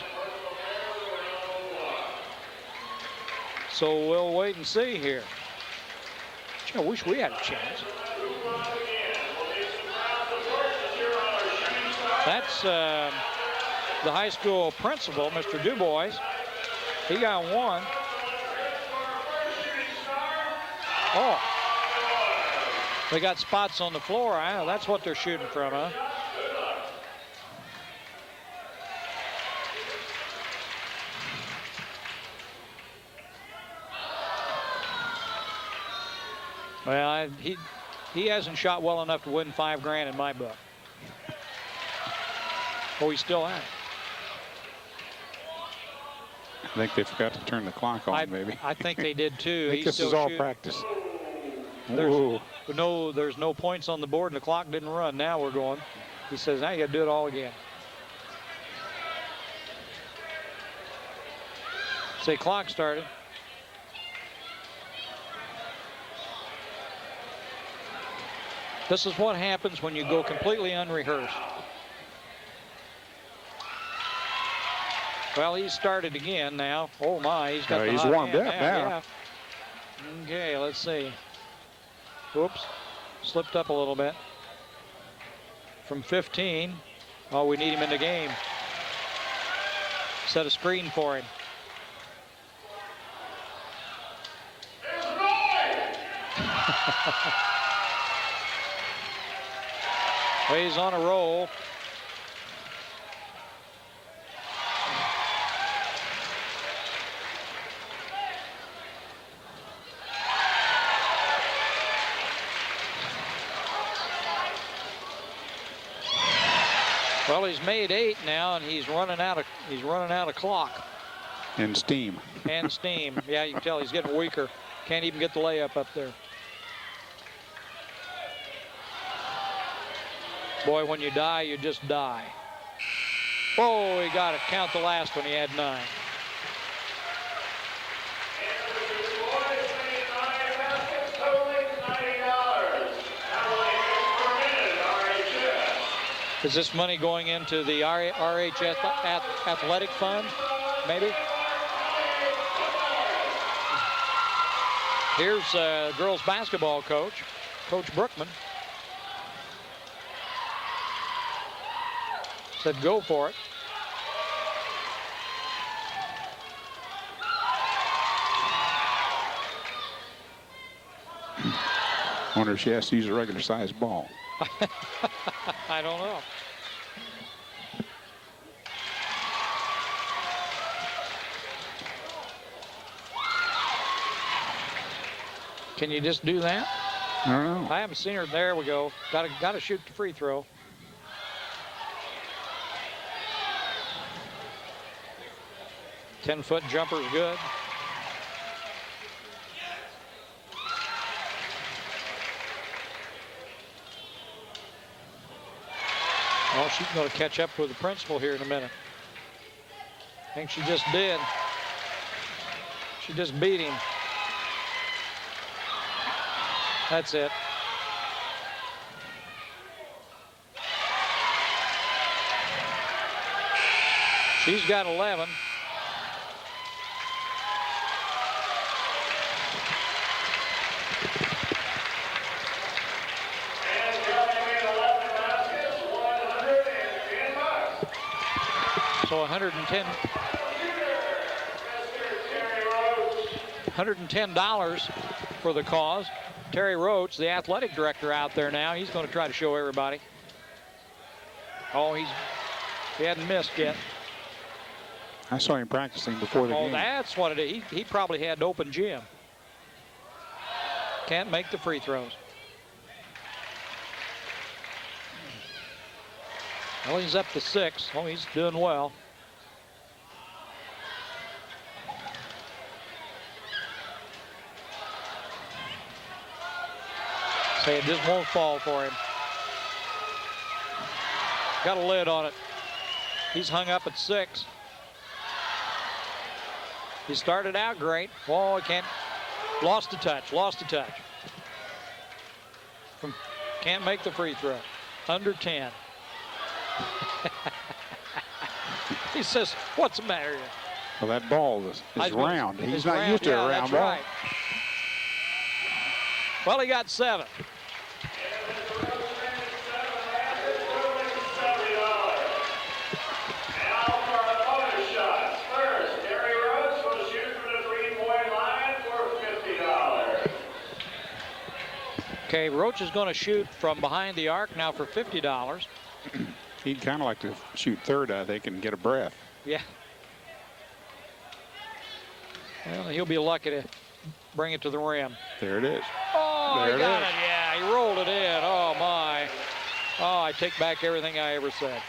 Speaker 1: So we'll wait and see here. Gee, I wish we had a chance. That's the high school principal, Mr. DuBois. He got one. Oh. They got spots on the floor. That's what they're shooting from, huh? Well, he hasn't shot well enough to win $5 grand in my book. Oh, he's still at it.
Speaker 2: I think they forgot to turn the clock on, maybe.
Speaker 1: I think they did too.
Speaker 2: I think this is all practice.
Speaker 1: There's no points on the board, and the clock didn't run. Now we're going. He says, now you got to do it all again. Say, clock started. This is what happens when you go completely unrehearsed. Well, he started again now. Oh my, he's got the
Speaker 2: he's
Speaker 1: hot
Speaker 2: warmed
Speaker 1: hand
Speaker 2: up now.
Speaker 1: Yeah. Okay, let's see. Oops, slipped up a little bit. From 15. Oh, we need him in the game. Set a screen for him. Well, he's on a roll. Well, he's made 8 now, and he's running out of clock.
Speaker 2: And steam.
Speaker 1: And steam. Yeah, you can tell he's getting weaker. Can't even get the layup up there. Boy, when you die, you just die. Oh, he got it. Count the last one. He had 9. Is this money going into the RHS Athletic Fund, maybe? Here's girls basketball coach, Coach Brookman. Said go for it.
Speaker 2: Wonder if she has to use a regular sized ball.
Speaker 1: I don't know. Can you just do that?
Speaker 2: I don't know.
Speaker 1: I haven't seen her. There we go. Got to shoot the free throw. Ten-foot jumper's good. Well, she's going to catch up with the principal here in a minute. I think she just did. She just beat him. That's it. She's got 11. So $110 for the cause. Terry Roach, the athletic director out there now. He's going to try to show everybody. Oh, he hadn't missed yet.
Speaker 2: I saw him practicing before the game.
Speaker 1: Oh, that's what it is. He probably had an open gym. Can't make the free throws. Well, he's up to 6. Oh, he's doing well. Say it just won't fall for him. Got a lid on it. He's hung up at 6. He started out great. Oh, he can't. Lost the touch. Can't make the free throw. Under 10. He says, what's the matter here?
Speaker 2: Well, that ball is round. He's not used to a round ball.
Speaker 1: Right. Well, he got 7. Okay, Roach is going to shoot from behind the arc now for $50.
Speaker 2: He'd kind of like to shoot third, I think, and get a breath.
Speaker 1: Yeah. Well, he'll be lucky to bring it to the rim.
Speaker 2: There it is.
Speaker 1: Oh,
Speaker 2: there
Speaker 1: he got it. Yeah, he rolled it in. Oh, my. Oh, I take back everything I ever said.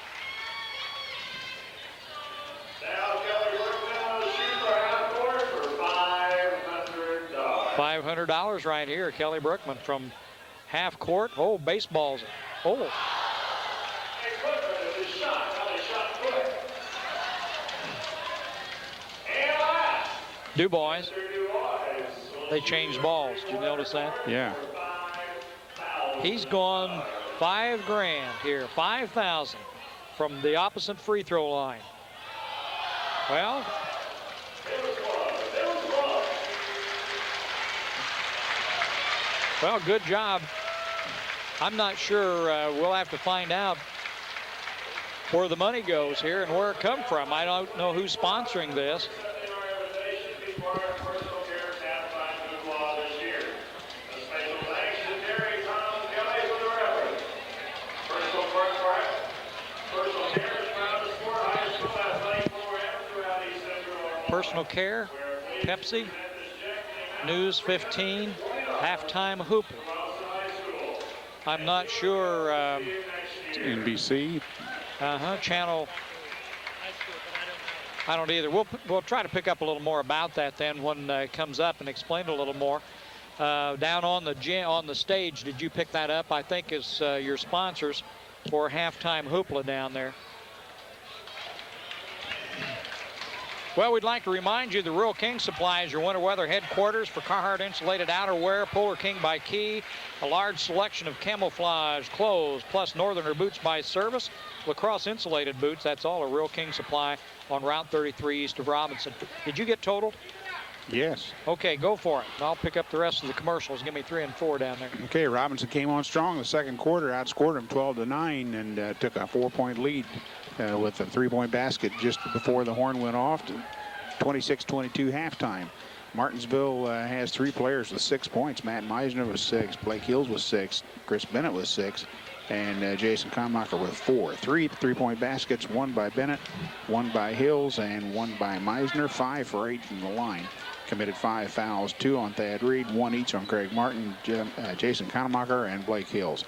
Speaker 1: $500 $100 right here. Kelly Brookman from half court. Oh, baseballs. Oh. DuBois. They changed balls. Did you notice that?
Speaker 2: Yeah.
Speaker 1: He's gone $5,000 here, 5,000 from the opposite free throw line. Well, good job. I'm not sure. We'll have to find out where the money goes here and where it come from. I don't know who's sponsoring this. Personal Care, Pepsi, News 15, Halftime Hoopla. I'm not sure.
Speaker 2: NBC.
Speaker 1: Channel. I don't either. We'll try to pick up a little more about that then when it comes up and explain a little more. Down on the stage, did you pick that up? I think is your sponsors for Halftime Hoopla down there. Well, we'd like to remind you the Rural King Supply is your winter weather headquarters for Carhartt insulated outerwear, Polar King by Key, a large selection of camouflage clothes, plus Northerner boots by Service, lacrosse insulated boots. That's all at Rural King Supply on Route 33 east of Robinson. Did you get totaled?
Speaker 2: Yes.
Speaker 1: Okay, go for it. I'll pick up the rest of the commercials. Give me 3 and 4 down there.
Speaker 2: Okay, Robinson came on strong the second quarter, outscored them 12-9, and took a 4-point lead with a 3-point basket just before the horn went off. 26-22 halftime. Martinsville has 3 players with 6 points. Matt Meisner with 6, Blake Hills with 6, Chris Bennett with 6, and Jason Kammacher with 4. 3 3-point baskets, 1 by Bennett, 1 by Hills, and 1 by Meisner. 5 for 8 from the line. Committed 5 fouls, 2 on Thad Reed, 1 each on Craig Martin, Jason Kammacher, and Blake Hills.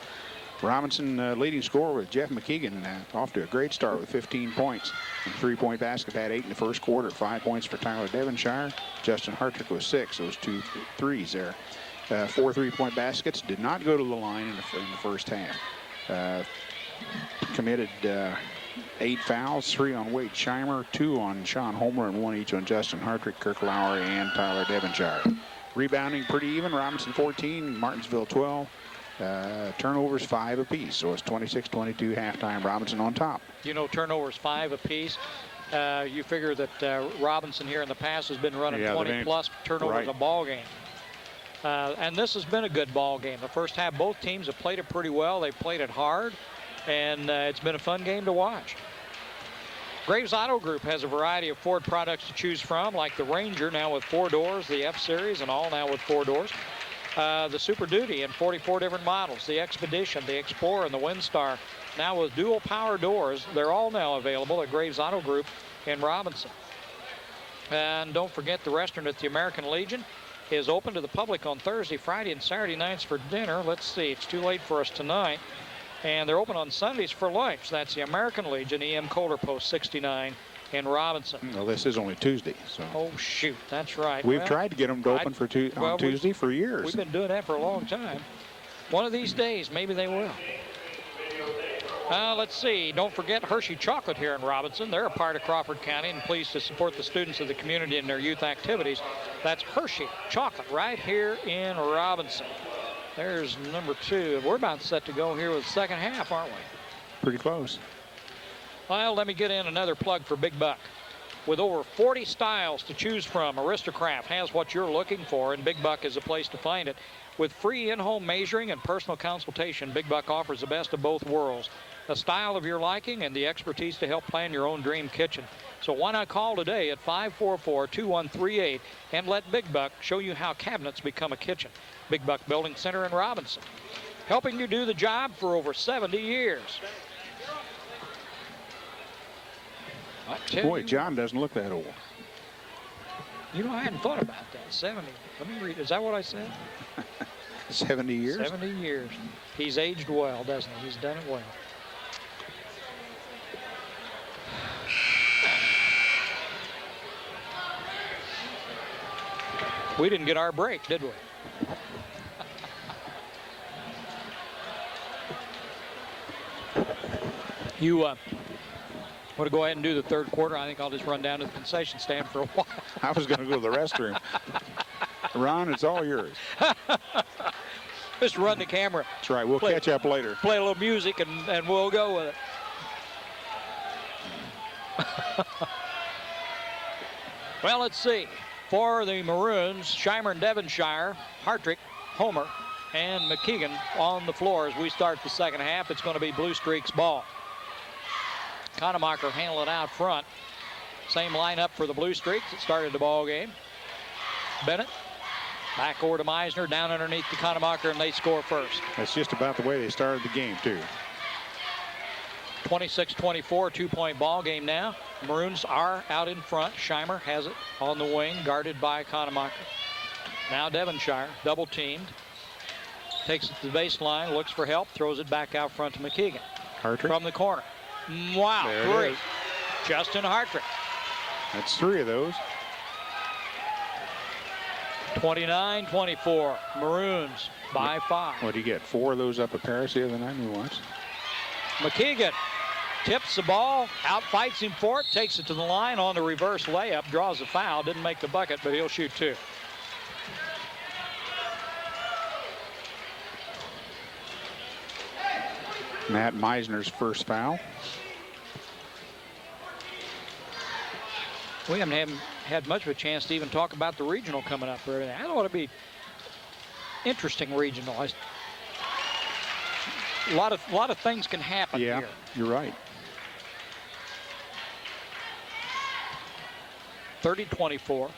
Speaker 2: Robinson leading scorer with Jeff McKeegan off to a great start with 15 points. And 3-point basket, had 8 in the first quarter. 5 points for Tyler Devonshire. Justin Hartrick with 6. Those 2 threes there. 4 3-point baskets. Did not go to the line in the first half. Committed 8 fouls, 3 on Wade Scheimer, 2 on Sean Homer, and 1 each on Justin Hartrick, Kirk Lowry, and Tyler Devonshire. Rebounding pretty even. Robinson 14, Martinsville 12. Turnovers 5 apiece, so it's 26-22 halftime. Robinson on top.
Speaker 1: You know, turnovers 5 apiece. You figure that Robinson here in the past has been running 20-plus turnovers a ball game. And this has been a good ball game. The first half, both teams have played it pretty well. They've played it hard, and it's been a fun game to watch. Graves Auto Group has a variety of Ford products to choose from, like the Ranger, now with 4 doors, the F-Series, and all now with 4 doors. The Super Duty in 44 different models, the Expedition, the Explorer, and the Windstar, now with dual power doors. They're all now available at Graves Auto Group in Robinson. And don't forget, the restaurant at the American Legion is open to the public on Thursday, Friday, and Saturday nights for dinner. Let's see, it's too late for us tonight. And they're open on Sundays for lunch. That's the American Legion, EM Kohler Post 69 in Robinson.
Speaker 2: Well, this is only Tuesday, so.
Speaker 1: Oh, shoot, that's right.
Speaker 2: We've tried to get them to open on Tuesday for years.
Speaker 1: We've been doing that for a long time. One of these days, maybe they will. Let's see. Don't forget Hershey Chocolate here in Robinson. They're a part of Crawford County and pleased to support the students of the community in their youth activities. That's Hershey Chocolate right here in Robinson. There's number 2. We're about set to go here with the second half, aren't we?
Speaker 2: Pretty close.
Speaker 1: Well, let me get in another plug for Big Buck. With over 40 styles to choose from, Aristocraft has what you're looking for, and Big Buck is a place to find it. With free in-home measuring and personal consultation, Big Buck offers the best of both worlds. A style of your liking and the expertise to help plan your own dream kitchen. So why not call today at 544-2138 and let Big Buck show you how cabinets become a kitchen. Big Buck Building Center in Robinson, helping you do the job for over 70 years.
Speaker 2: Boy, John doesn't look that old.
Speaker 1: You know, I hadn't thought about that. 70. Let me read. Is that what I said?
Speaker 2: 70 years?
Speaker 1: 70 years. He's aged well, doesn't he? He's done it well. We didn't get our break, did we? You want to go ahead and do the third quarter? I think I'll just run down to the concession stand for a while.
Speaker 2: I was going to go to the restroom. Ron, it's all yours.
Speaker 1: Just run the camera.
Speaker 2: That's right. We'll catch up later.
Speaker 1: Play a little music and we'll go with it. Well, let's see. For the Maroons, Scheimer and Devonshire, Hartrick, Homer, and McKeegan on the floor as we start the second half. It's going to be Blue Streaks ball. Conemacher handle it out front. Same lineup for the Blue Streaks that started the ball game. Bennett back over to Meisner, down underneath the Conemacher, and they score first.
Speaker 2: That's just about the way they started the game, too.
Speaker 1: 26-24, 2-point ball game now. Maroons are out in front. Scheimer has it on the wing, guarded by Conemacher. Now Devonshire, double teamed. Takes it to the baseline, looks for help, throws it back out front to McKeegan.
Speaker 2: Hartrick.
Speaker 1: From the corner. Wow,
Speaker 2: there
Speaker 1: three.
Speaker 2: It is.
Speaker 1: Justin Hartrick.
Speaker 2: That's 3 of those.
Speaker 1: 29-24. Maroons by 5.
Speaker 2: What do you get? 4 of those up at Paris the other night? Who wants?
Speaker 1: McKeegan tips the ball, out fights him for it, takes it to the line on the reverse layup, draws a foul, didn't make the bucket, but he'll shoot 2.
Speaker 2: Matt Meisner's first foul.
Speaker 1: We haven't had much of a chance to even talk about the regional coming up or everything. I want to be interesting regional. A lot of things can happen
Speaker 2: Yeah,
Speaker 1: here.
Speaker 2: you're right.
Speaker 1: 30-24.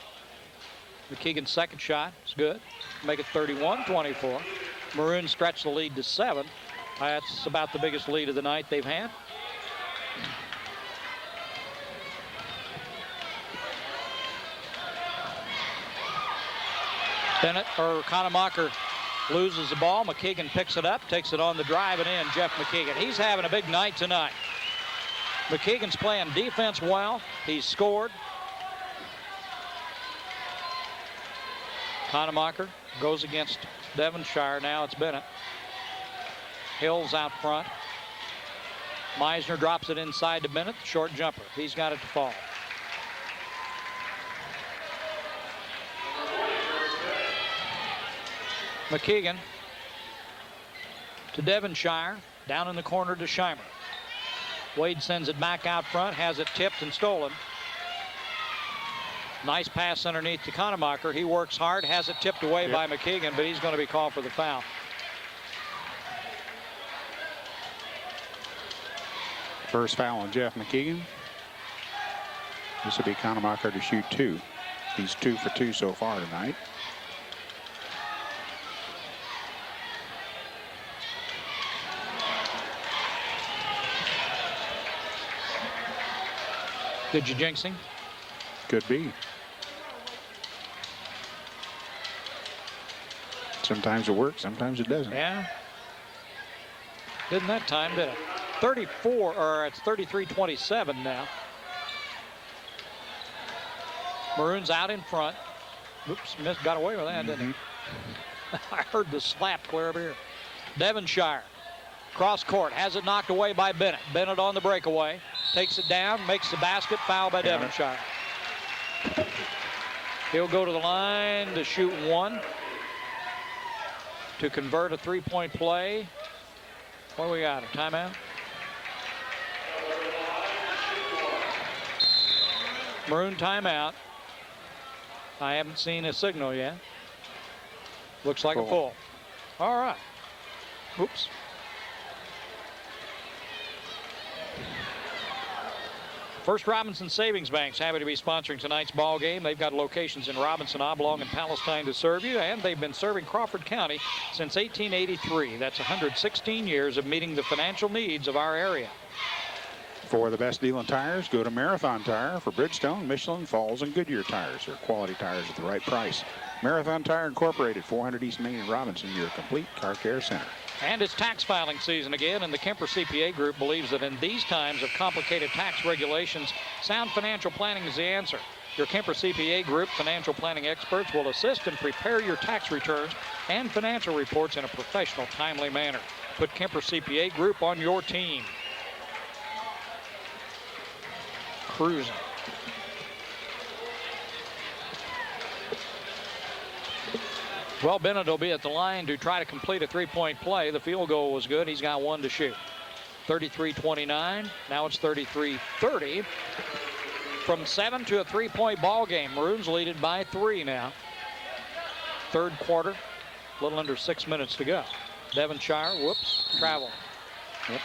Speaker 1: McKeegan's second shot is good. Make it 31-24. Maroons stretch the lead to 7. That's about the biggest lead of the night they've had. Bennett or Conemacher loses the ball. McKeegan picks it up, takes it on the drive and in. Jeff McKeegan. He's having a big night tonight. McKeegan's playing defense well. He's scored. Conemacher goes against Devonshire. Now it's Bennett. Hills out front. Meisner drops it inside to Bennett. Short jumper. He's got it to fall. McKeegan to Devonshire. Down in the corner to Scheimer. Wade sends it back out front. Has it tipped and stolen. Nice pass underneath to Conemacher. He works hard. Has it tipped away by McKeegan, but he's going to be called for the foul.
Speaker 2: First foul on Jeff McKeegan. This will be Conemacher to shoot 2. He's 2 for 2 so far tonight.
Speaker 1: Did you jinx him?
Speaker 2: Could be. Sometimes it works, sometimes it doesn't.
Speaker 1: Yeah. Didn't that time, did it? 34, or it's 33-27 now. Maroons out in front. Oops, got away with that, didn't he? I heard the slap clear over here. Devonshire, cross court, has it knocked away by Bennett. Bennett on the breakaway, takes it down, makes the basket, foul by Devonshire. He'll go to the line to shoot 1. To convert a 3-point play. What do we got, a timeout? Maroon timeout. I haven't seen a signal yet. Looks like a full. All right. Oops. First Robinson Savings Bank's happy to be sponsoring tonight's ball game. They've got locations in Robinson, Oblong, and Palestine to serve you, and they've been serving Crawford County since 1883. That's 116 years of meeting the financial needs of our area.
Speaker 2: For the best deal in tires, go to Marathon Tire for Bridgestone, Michelin, Falls, and Goodyear tires. They're quality tires at the right price. Marathon Tire Incorporated, 400 East Main in Robinson, your complete car care center.
Speaker 1: And it's tax filing season again, and the Kemper CPA Group believes that in these times of complicated tax regulations, sound financial planning is the answer. Your Kemper CPA Group financial planning experts will assist and prepare your tax returns and financial reports in a professional, timely manner. Put Kemper CPA Group on your team. cruising. Well, Bennett will be at the line to try to complete a three-point play. The field goal was good. He's got one to shoot. 33-29. Now it's 33-30. From 7 to a three-point ball game. Maroons lead it by 3 now. Third quarter. A little under 6 minutes to go. Devonshire, whoops, travel.
Speaker 2: Yep.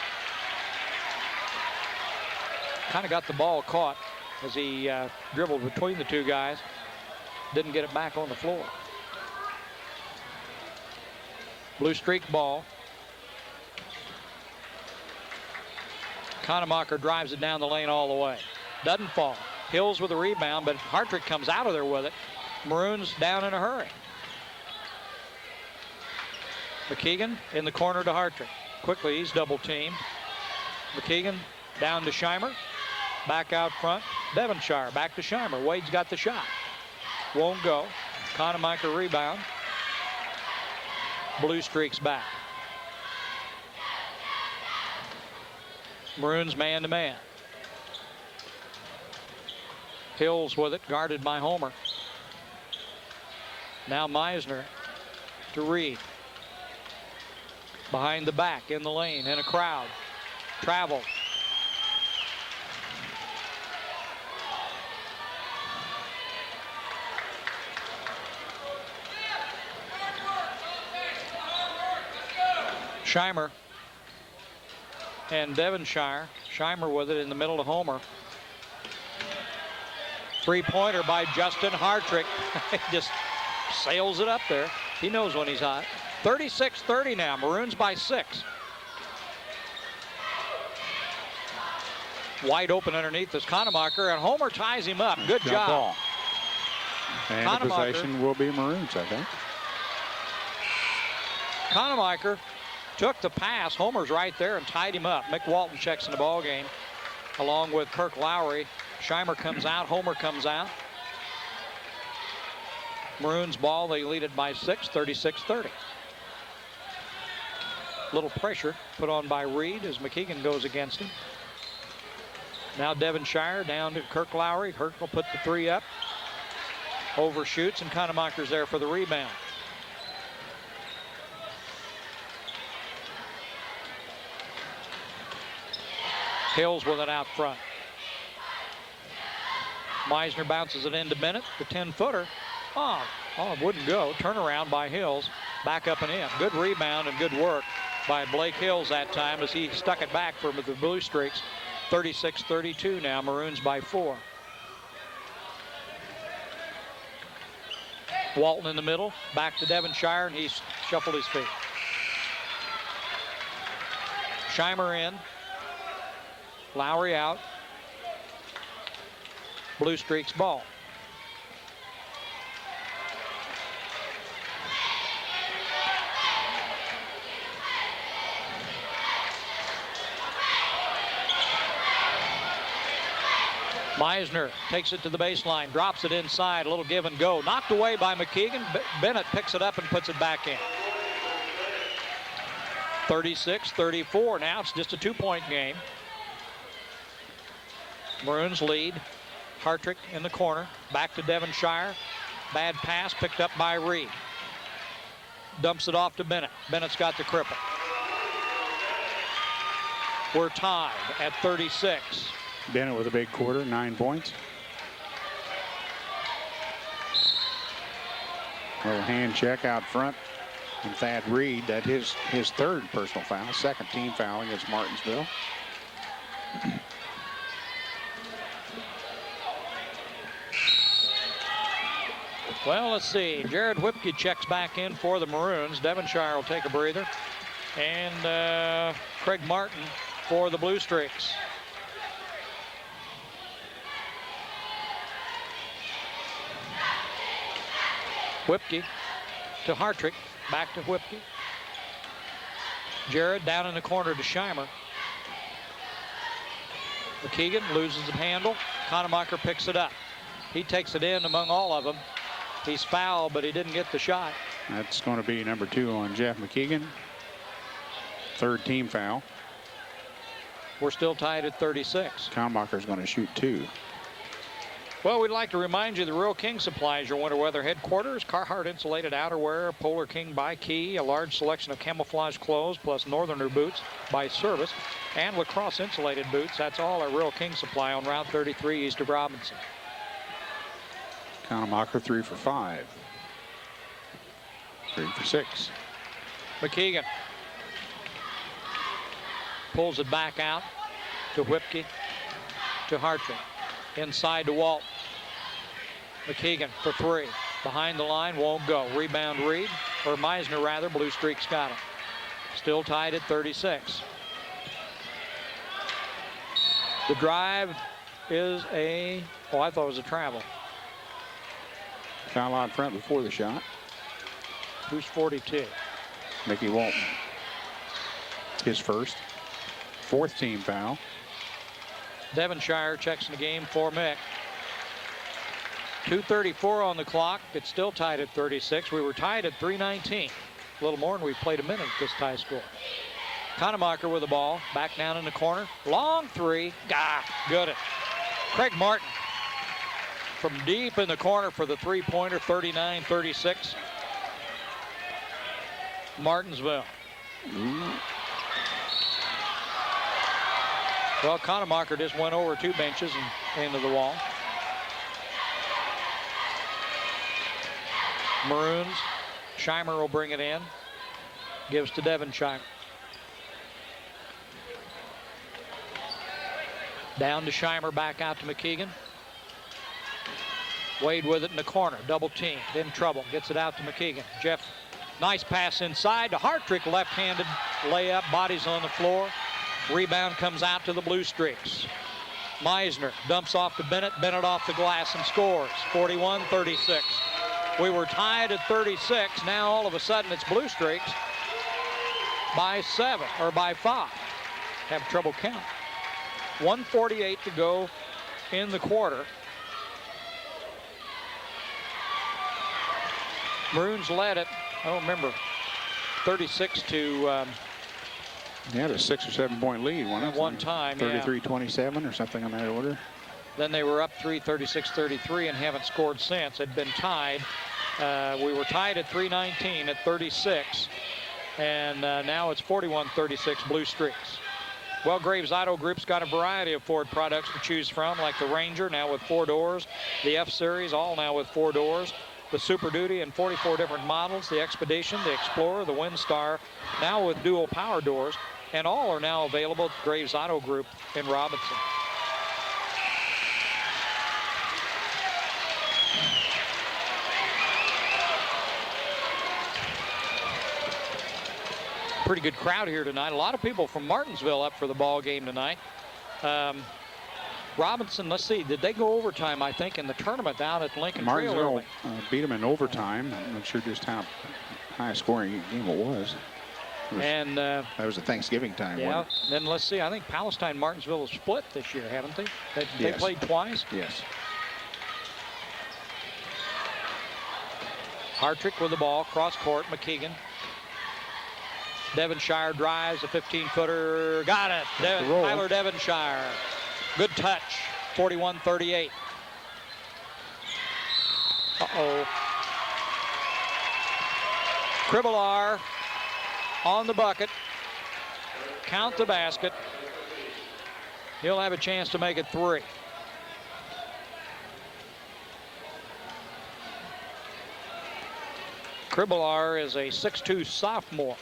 Speaker 1: Kind of got the ball caught as he dribbled between the two guys. Didn't get it back on the floor. Blue streak ball. Conemacher drives it down the lane all the way. Doesn't fall. Hills with a rebound, but Hartrick comes out of there with it. Maroons down in a hurry. McKeegan in the corner to Hartrick. Quickly, he's double teamed. McKeegan down to Scheimer. Back out front. Devonshire back to Scheimer. Wade's got the shot. Won't go. Conemacher rebound. Blue streaks back. Maroons man to man. Hills with it, guarded by Homer. Now Meisner to Reed. Behind the back, in the lane, in a crowd. Travel. Scheimer and Devonshire. Scheimer with it in the middle to Homer. Three-pointer by Justin Hartrick. He just sails it up there. He knows when he's hot. 36-30 now. Maroons by 6. Wide open underneath is Conemacher, and Homer ties him up. Good job.
Speaker 2: Ball. And the possession will be Maroons, I think.
Speaker 1: Conemacher took the pass. Homer's right there and tied him up. Mick Walton checks in the ball game along with Kirk Lowry. Scheimer comes out. Homer comes out. Maroons ball. They lead it by 6, 36-30. Little pressure put on by Reed as McKeegan goes against him. Now Devonshire down to Kirk Lowry. Kirk will put the three up. Overshoots, and Conemacher's there for the rebound. Hills with it out front. Meisner bounces it into Bennett. The 10-footer. Oh, it wouldn't go. Turnaround by Hills. Back up and in. Good rebound and good work by Blake Hills that time as he stuck it back for the Blue Streaks. 36-32 now. Maroons by 4. Walton in the middle. Back to Devonshire, and he's shuffled his feet. Scheimer in. Lowry out. Blue Streaks ball. Meisner takes it to the baseline, drops it inside, a little give and go. Knocked away by McKeegan. Bennett picks it up and puts it back in. 36-34 now. It's just a 2-point game. Maroons lead. Hartrick in the corner. Back to Devonshire. Bad pass picked up by Reed. Dumps it off to Bennett. Bennett's got the cripple. We're tied at 36.
Speaker 2: Bennett with a big quarter, 9 points. Little hand check out front. And Thad Reed, that his third personal foul, second team foul against Martinsville.
Speaker 1: Well, let's see. Jared Whipke checks back in for the Maroons. Devonshire will take a breather. And Craig Martin for the Blue Streaks. Whipke to Hartrick. Back to Whipke. Jared down in the corner to Scheimer. McKeegan loses the handle. Conemacher picks it up. He takes it in among all of them. He's fouled, but he didn't get the shot.
Speaker 2: That's going to be number 2 on Jeff McKeegan. Third team foul.
Speaker 1: We're still tied at 36.
Speaker 2: Kahnmacher's going to shoot 2.
Speaker 1: Well, we'd like to remind you the Rural King Supply is your winter weather headquarters. Carhartt insulated outerwear, Polar King by Key, a large selection of camouflage clothes, plus Northerner boots by Service, and lacrosse insulated boots. That's all at Rural King Supply on Route 33 east of Robinson.
Speaker 2: Kahnmacher 3 for 5. 3 for 6.
Speaker 1: McKeegan pulls it back out to Whipke, to Hartrick. Inside to Walt. McKeegan for 3. Behind the line, won't go. Rebound Reed, or Meisner rather. Blue Streak's got him. Still tied at 36. The drive is a, oh, I thought it was a travel.
Speaker 2: Foul out front before the shot.
Speaker 1: Who's 42?
Speaker 2: Mickey Walton. His first. 4th team foul.
Speaker 1: Devonshire checks in the game for Mick. 2:34 on the clock. It's still tied at 36. We were tied at 3:19. A little more, and we played a minute at this tie score. Kahnmacher with the ball. Back down in the corner. Long 3. Good it. Craig Martin from deep in the corner for the 3-pointer. 39-36. Martinsville. Well, Kahnmacher just went over 2 benches and into the wall. Maroons. Scheimer will bring it in. Gives to Devonshire. Down to Scheimer, back out to McKeegan. Wade with it in the corner. Double team. In trouble. Gets it out to McKeegan. Jeff, nice pass inside to Hartrick. Left-handed layup. Bodies on the floor. Rebound comes out to the Blue Streaks. Meisner dumps off to Bennett. Bennett off the glass and scores. 41-36. We were tied at 36. Now all of a sudden it's Blue Streaks by 7 or by 5. Have trouble counting. 1:48 to go in the quarter. Maroons led it. I don't remember. 36 to.
Speaker 2: He had a 6 or 7 point lead
Speaker 1: at one time.
Speaker 2: 33-27 or something on that order.
Speaker 1: Then they were up 3, 36-33, and haven't scored since. Had been tied. We were tied at 3:19 at 36, and now it's 41-36 Blue Streaks. Well, Graves Auto Group's got a variety of Ford products to choose from, like the Ranger, now with 4 doors, the F-Series, all now with 4 doors, the Super Duty in 44 different models, the Expedition, the Explorer, the Windstar, now with dual power doors, and all are now available at Graves Auto Group in Robinson. Pretty good crowd here tonight. A lot of people from Martinsville up for the ball game tonight. Robinson, let's see, did they go overtime, I think, in the tournament down at Lincoln Trail early?
Speaker 2: Martinsville beat them in overtime. I'm not sure just how high scoring game it was. That was a Thanksgiving time.
Speaker 1: Yeah, then let's see, I think Palestine Martinsville has split this year, haven't they? They
Speaker 2: Yes.
Speaker 1: played twice?
Speaker 2: Yes.
Speaker 1: Hartrick with the ball, cross court, McKeegan. Devonshire drives, a 15-footer, got it. Tyler Devonshire. Good touch, 41-38. Uh-oh. Kribelar on the bucket. Count the basket. He'll have a chance to make it 3. Kribelar is a 6'2" sophomore.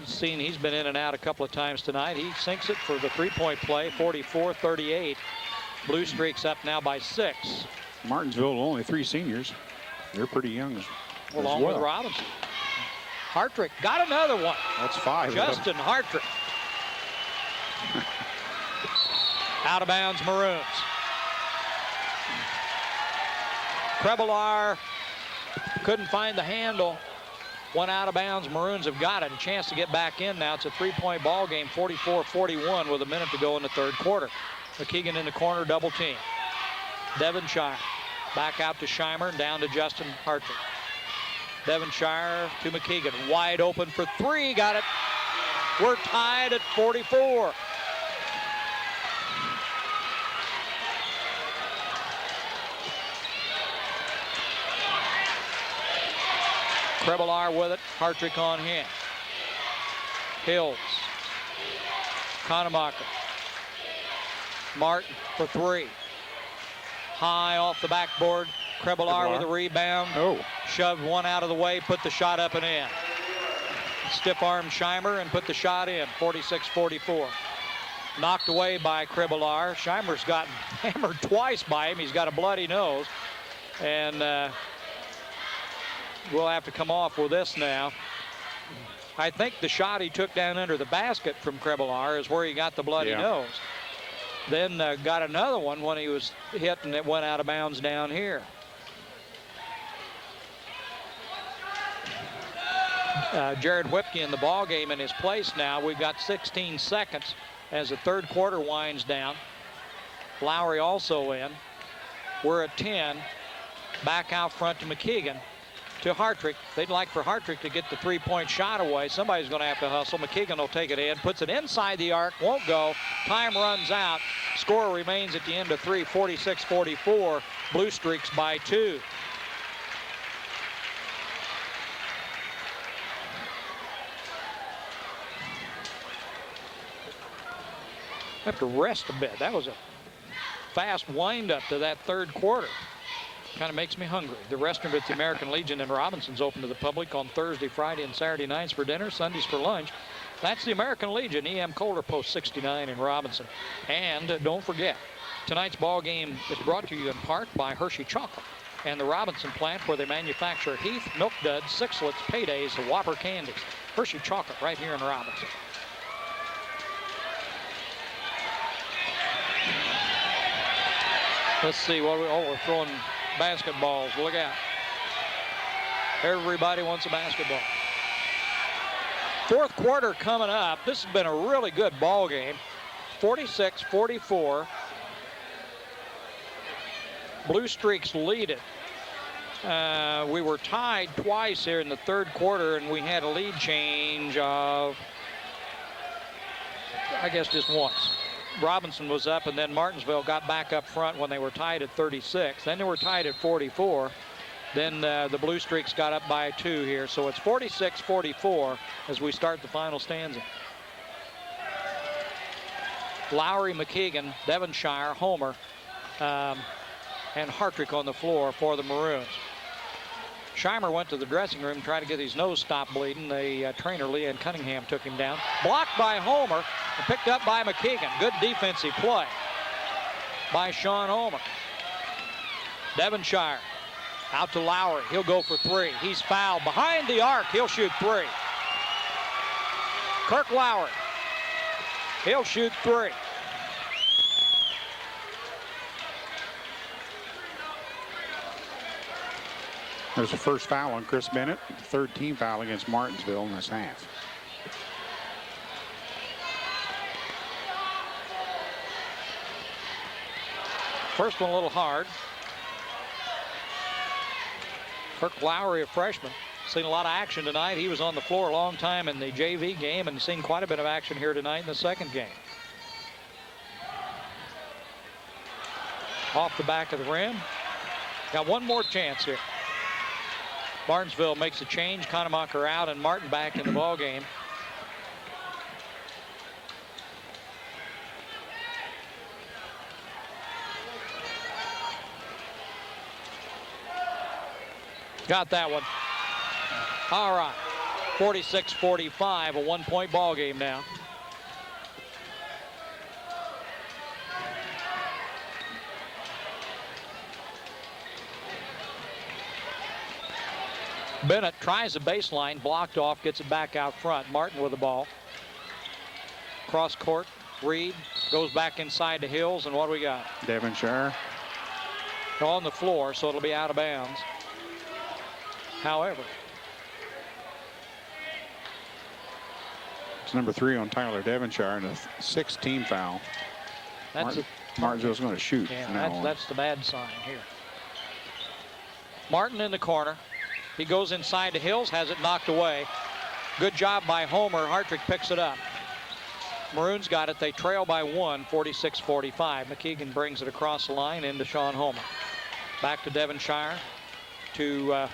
Speaker 1: He's been in and out a couple of times tonight. He sinks it for the 3-point play, 44-38. Blue Streaks up now by 6.
Speaker 2: Martinsville only 3 seniors. They're pretty young as
Speaker 1: Along
Speaker 2: well.
Speaker 1: with Robinson. Hartrick got another one.
Speaker 2: That's 5.
Speaker 1: Justin Hartrick. Out of bounds, Maroons. Kribelar couldn't find the handle. Went out of bounds. Maroons have got it. A chance to get back in now. It's a 3-point ball game, 44-41 with a minute to go in the third quarter. McKeegan in the corner, double team. Devonshire back out to Scheimer and down to Justin Hartrick. Devonshire to McKeegan. Wide open for 3. Got it. We're tied at 44. Krebelar with it. Hartrick on him. Hills. Kanemacher. Martin for three. High off the backboard. Krebelar with a rebound.
Speaker 2: Oh.
Speaker 1: Shoved one out of the way, put the shot up and in. Stiff arm Scheimer and put the shot in. 46-44. Knocked away by Krebelar. Scheimer's gotten hammered twice by him. He's got a bloody nose. And we'll have to come off with this now. I think the shot he took down under the basket from Krebelar is where he got the bloody nose. Then got another one when he was hit and it went out of bounds down here. Jared Whipke in the ball game in his place now. We've got 16 seconds as the third quarter winds down. Lowry also in. We're at 10. Back out front to McKeegan. To Hartrick. They'd like for Hartrick to get the three-point shot away. Somebody's going to have to hustle. McKeegan will take it in. Puts it inside the arc. Won't go. Time runs out. Score remains at the end of three. 46-44. Blue Streaks by 2. Have to rest a bit. That was a fast wind-up to that third quarter. Kind of makes me hungry. The restaurant at the American Legion in Robinson's open to the public on Thursday, Friday, and Saturday nights for dinner, Sundays for lunch. That's the American Legion, E.M. Colder, Post 69 in Robinson. And don't forget, tonight's ball game is brought to you in part by Hershey Chocolate and the Robinson plant where they manufacture Heath, Milk Duds, Sixlets, Paydays, and Whopper candies. Hershey Chocolate right here in Robinson. Let's see what we're throwing basketballs. Look out. Everybody wants a basketball. Fourth quarter coming up. This has been a really good ball game. 46-44. Blue Streaks lead it. We were tied twice here in the third quarter, and we had a lead change of, I guess, just once. Robinson was up, and then Martinsville got back up front when they were tied at 36. Then they were tied at 44. Then the Blue Streaks got up by 2 here. So it's 46-44 as we start the final stanza. Lowry, McKeegan, Devonshire, Homer, and Hartrick on the floor for the Maroons. Scheimer went to the dressing room, tried to get his nose stopped bleeding. The trainer, Leanne Cunningham, took him down. Blocked by Homer and picked up by McKeegan. Good defensive play by Sean Homer. Devonshire out to Lowry. He'll go for 3. He's fouled behind the arc. He'll shoot 3. Kirk Lowry. He'll shoot 3.
Speaker 2: There's a first foul on Chris Bennett. Third team foul against Martinsville in this half.
Speaker 1: First one a little hard. Kirk Lowry, a freshman. Seen a lot of action tonight. He was on the floor a long time in the JV game and seen quite a bit of action here tonight in the second game. Off the back of the rim. Got one more chance here. Martinsville makes a change. Kanemacher out and Martin back in the ball game. Got that one. All right. 46-45, a one-point ball game now. Bennett tries the baseline, blocked off, gets it back out front. Martin with the ball. Cross court, Reed goes back inside to Hills, and what do we got?
Speaker 2: Devonshire
Speaker 1: on the floor, so it'll be out of bounds. However,
Speaker 2: it's number 3 on Tyler Devonshire and a 6th team foul. Martinsville's going to shoot.
Speaker 1: Yeah, that's the bad sign here. Martin in the corner. He goes inside to Hills, has it knocked away. Good job by Homer. Hartrick picks it up. Maroons got it. They trail by 1, 46-45. McKeegan brings it across the line into Sean Homer. Back to Devonshire, to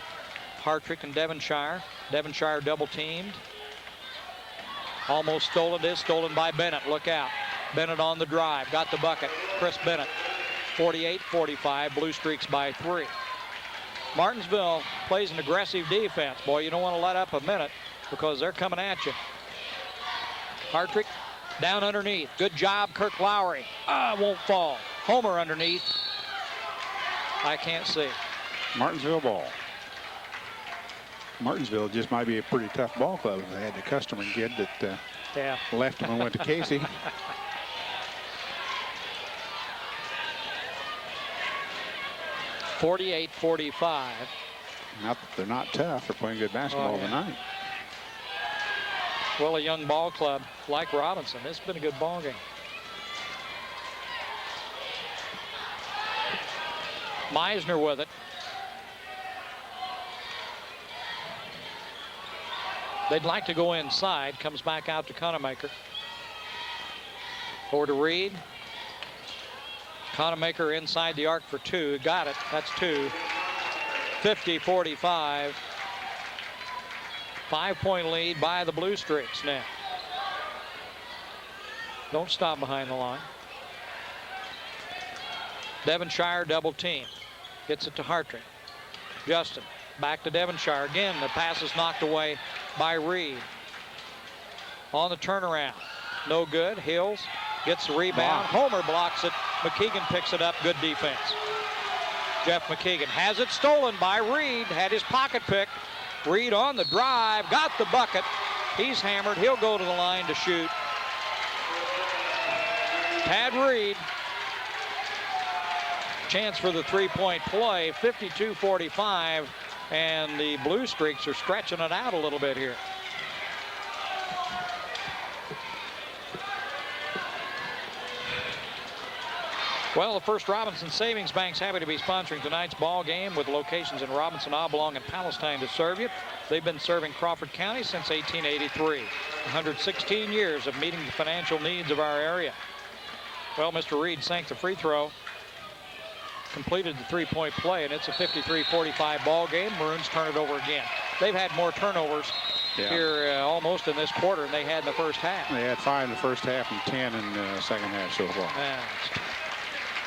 Speaker 1: Hartrick and Devonshire. Devonshire double teamed. Almost stolen. It is stolen by Bennett. Look out. Bennett on the drive. Got the bucket. Chris Bennett. 48-45. Blue Streaks by 3. Martinsville plays an aggressive defense. Boy, you don't want to let up a minute because they're coming at you. Hartrick down underneath. Good job, Kirk Lowry. Won't fall. Homer underneath. I can't see.
Speaker 2: Martinsville ball. Martinsville just might be a pretty tough ball club. They had the customer kid that left him and went to Casey.
Speaker 1: (48-45).
Speaker 2: Not that they're not tough. They're playing good basketball tonight.
Speaker 1: Well, a young ball club like Robinson. It's been a good ball game. Meisner with it. They'd like to go inside. Comes back out to Conemaker. Over to Reed. Conemaker inside the arc for 2. Got it. That's 2. 50-45. 5-point lead by the Blue Streaks now. Don't stop behind the line. Devonshire double team. Gets it to Hartrick. Justin back to Devonshire again. The pass is knocked away by Reed. On the turnaround. No good. Hills gets the rebound. Homer blocks it. McKeegan picks it up. Good defense. Jeff McKeegan has it stolen by Reed. Had his pocket picked. Reed on the drive. Got the bucket. He's hammered. He'll go to the line to shoot. Tad Reed. Chance for the three-point play. 52-45. And the Blue Streaks are stretching it out a little bit here. Well, the First Robinson Savings Bank's happy to be sponsoring tonight's ball game with locations in Robinson, Oblong, and Palestine to serve you. They've been serving Crawford County since 1883. 116 years of meeting the financial needs of our area. Well, Mr. Reed sank the free throw, completed the three-point play, and it's a 53-45 ball game. Maroons turn it over again. They've had more turnovers here almost in this quarter than they had in the first half.
Speaker 2: They had 5 in the first half and 10 in the second half so far.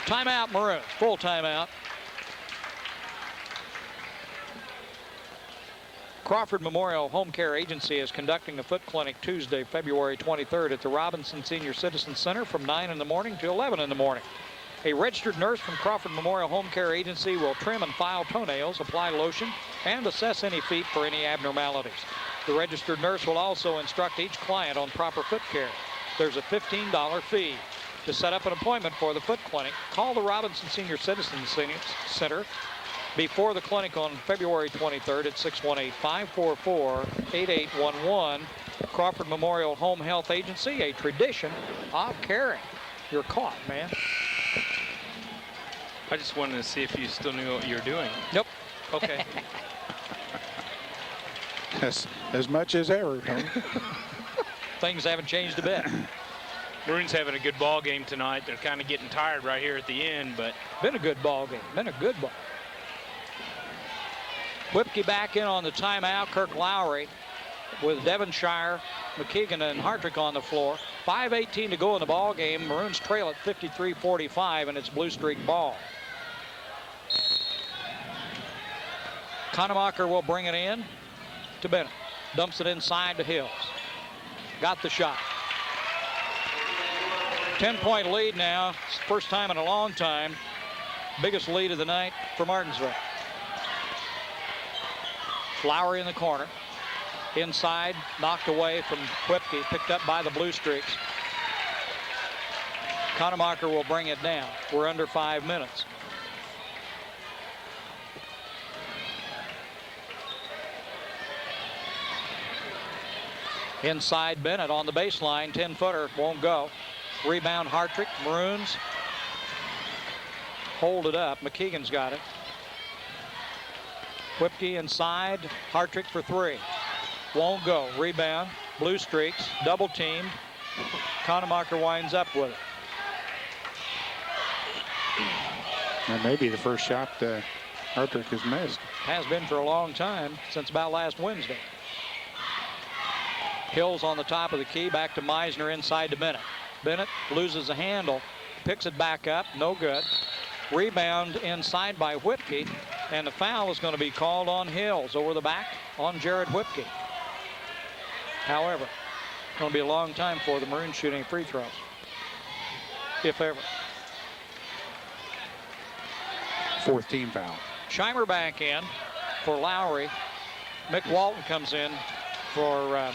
Speaker 1: Timeout, Maroons. Full timeout. Crawford Memorial Home Care Agency is conducting a foot clinic Tuesday, February 23rd at the Robinson Senior Citizen Center from 9 in the morning to 11 in the morning. A registered nurse from Crawford Memorial Home Care Agency will trim and file toenails, apply lotion, and assess any feet for any abnormalities. The registered nurse will also instruct each client on proper foot care. There's a $15 fee. To set up an appointment for the foot clinic, call the Robinson Senior Citizen Center before the clinic on February 23rd at 618-544-8811. Crawford Memorial Home Health Agency, a tradition of caring. You're caught, man.
Speaker 5: I just wanted to see if you still knew what you were doing.
Speaker 1: Nope.
Speaker 5: Okay.
Speaker 2: As much as ever.
Speaker 1: Things haven't changed a bit.
Speaker 5: Maroons having a good ball game tonight. They're kind of getting tired right here at the end, but
Speaker 1: been a good ball game. Been a good ball. Whipke back in on the timeout. Kirk Lowry with Devonshire, McKeegan, and Hartrick on the floor. 5:18 to go in the ball game. Maroons trail at 53-45, and it's Blue Streak ball. Conemacher will bring it in to Bennett. Dumps it inside to Hills. Got the shot. 10-point lead now. First time in a long time. Biggest lead of the night for Martinsville. Lowry in the corner. Inside, knocked away from Whipke, picked up by the Blue Streaks. Conemacher will bring it down. We're under 5 minutes. Inside Bennett on the baseline, 10-footer, won't go. Rebound Hartrick, Maroons hold it up. McKeegan's got it. Whipke inside, Hartrick for 3. Won't go. Rebound. Blue Streaks. Double teamed. Conemacher winds up with it.
Speaker 2: And maybe the first shot Hartrick has missed.
Speaker 1: Has been for a long time, since about last Wednesday. Hills on the top of the key. Back to Meisner inside to Bennett. Bennett loses the handle. Picks it back up. No good. Rebound inside by Whipke. And the foul is going to be called on Hills over the back on Jared Whipke. However, it's going to be a long time for the Maroons shooting free throws, if ever.
Speaker 2: Fourth team foul.
Speaker 1: Scheimer back in for Lowry. Mick Walton comes in for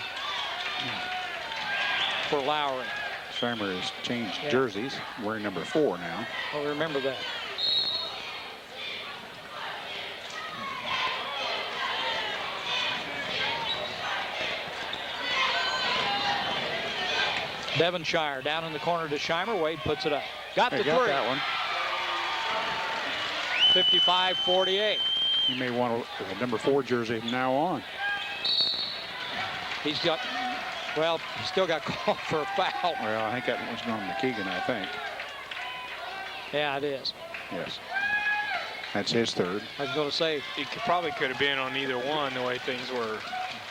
Speaker 1: Lowry.
Speaker 2: Scheimer has changed jerseys. Wearing number 4 now.
Speaker 1: I'll remember that. Devonshire down in the corner to Scheimer. Wade puts it up. Got the three.
Speaker 2: Got that one.
Speaker 1: 55-48.
Speaker 2: You may want a number 4 jersey from now on.
Speaker 1: He's got, well, he's still got called for a foul.
Speaker 2: Well, I think that one's going to McKeegan, I think.
Speaker 1: Yeah, it is.
Speaker 2: Yes. That's his third.
Speaker 1: I was going to say,
Speaker 5: He probably could have been on either one the way things were,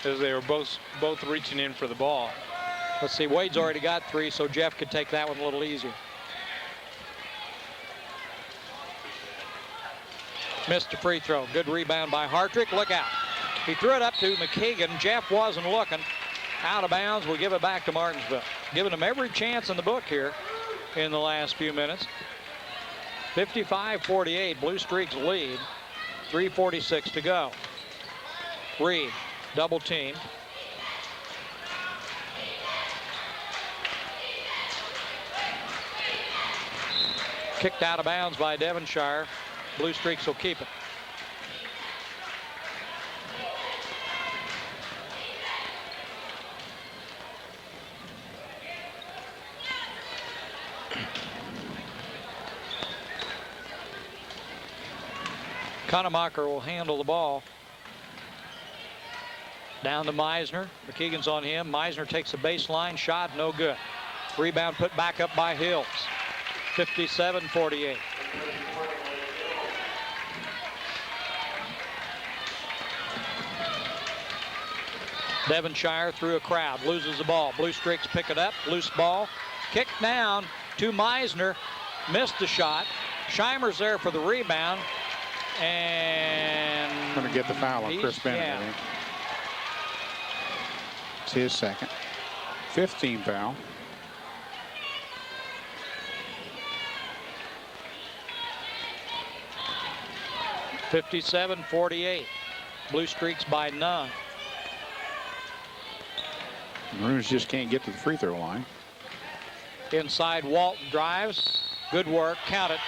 Speaker 5: as they were both reaching in for the ball.
Speaker 1: let's see, Wade's already got 3, so Jeff could take that one a little easier. Missed a free throw. Good rebound by Hartrick. Look out. He threw it up to McKeegan. Jeff wasn't looking. Out of bounds. We'll give it back to Martinsville. Giving them every chance in the book here in the last few minutes. 55-48. Blue Streaks lead. 3:46 to go. Reed, double team. Kicked out of bounds by Devonshire. Blue Streaks will keep it. Conemacher will handle the ball. Down to Meisner. McKeegan's on him. Meisner takes a baseline shot. No good. Rebound put back up by Hills. 57-48. Devonshire through a crowd. Loses the ball. Blue Streaks pick it up. Loose ball. Kicked down to Meisner. Missed the shot. Scheimer's there for the rebound. And
Speaker 2: going to get the foul on Chris Bennett,
Speaker 1: yeah.
Speaker 2: I think. It's his second. 5th team foul.
Speaker 1: .57-48. Blue Streaks by none.
Speaker 2: Maroons just can't get to the free throw line.
Speaker 1: Inside, Walton drives. Good work. Count it.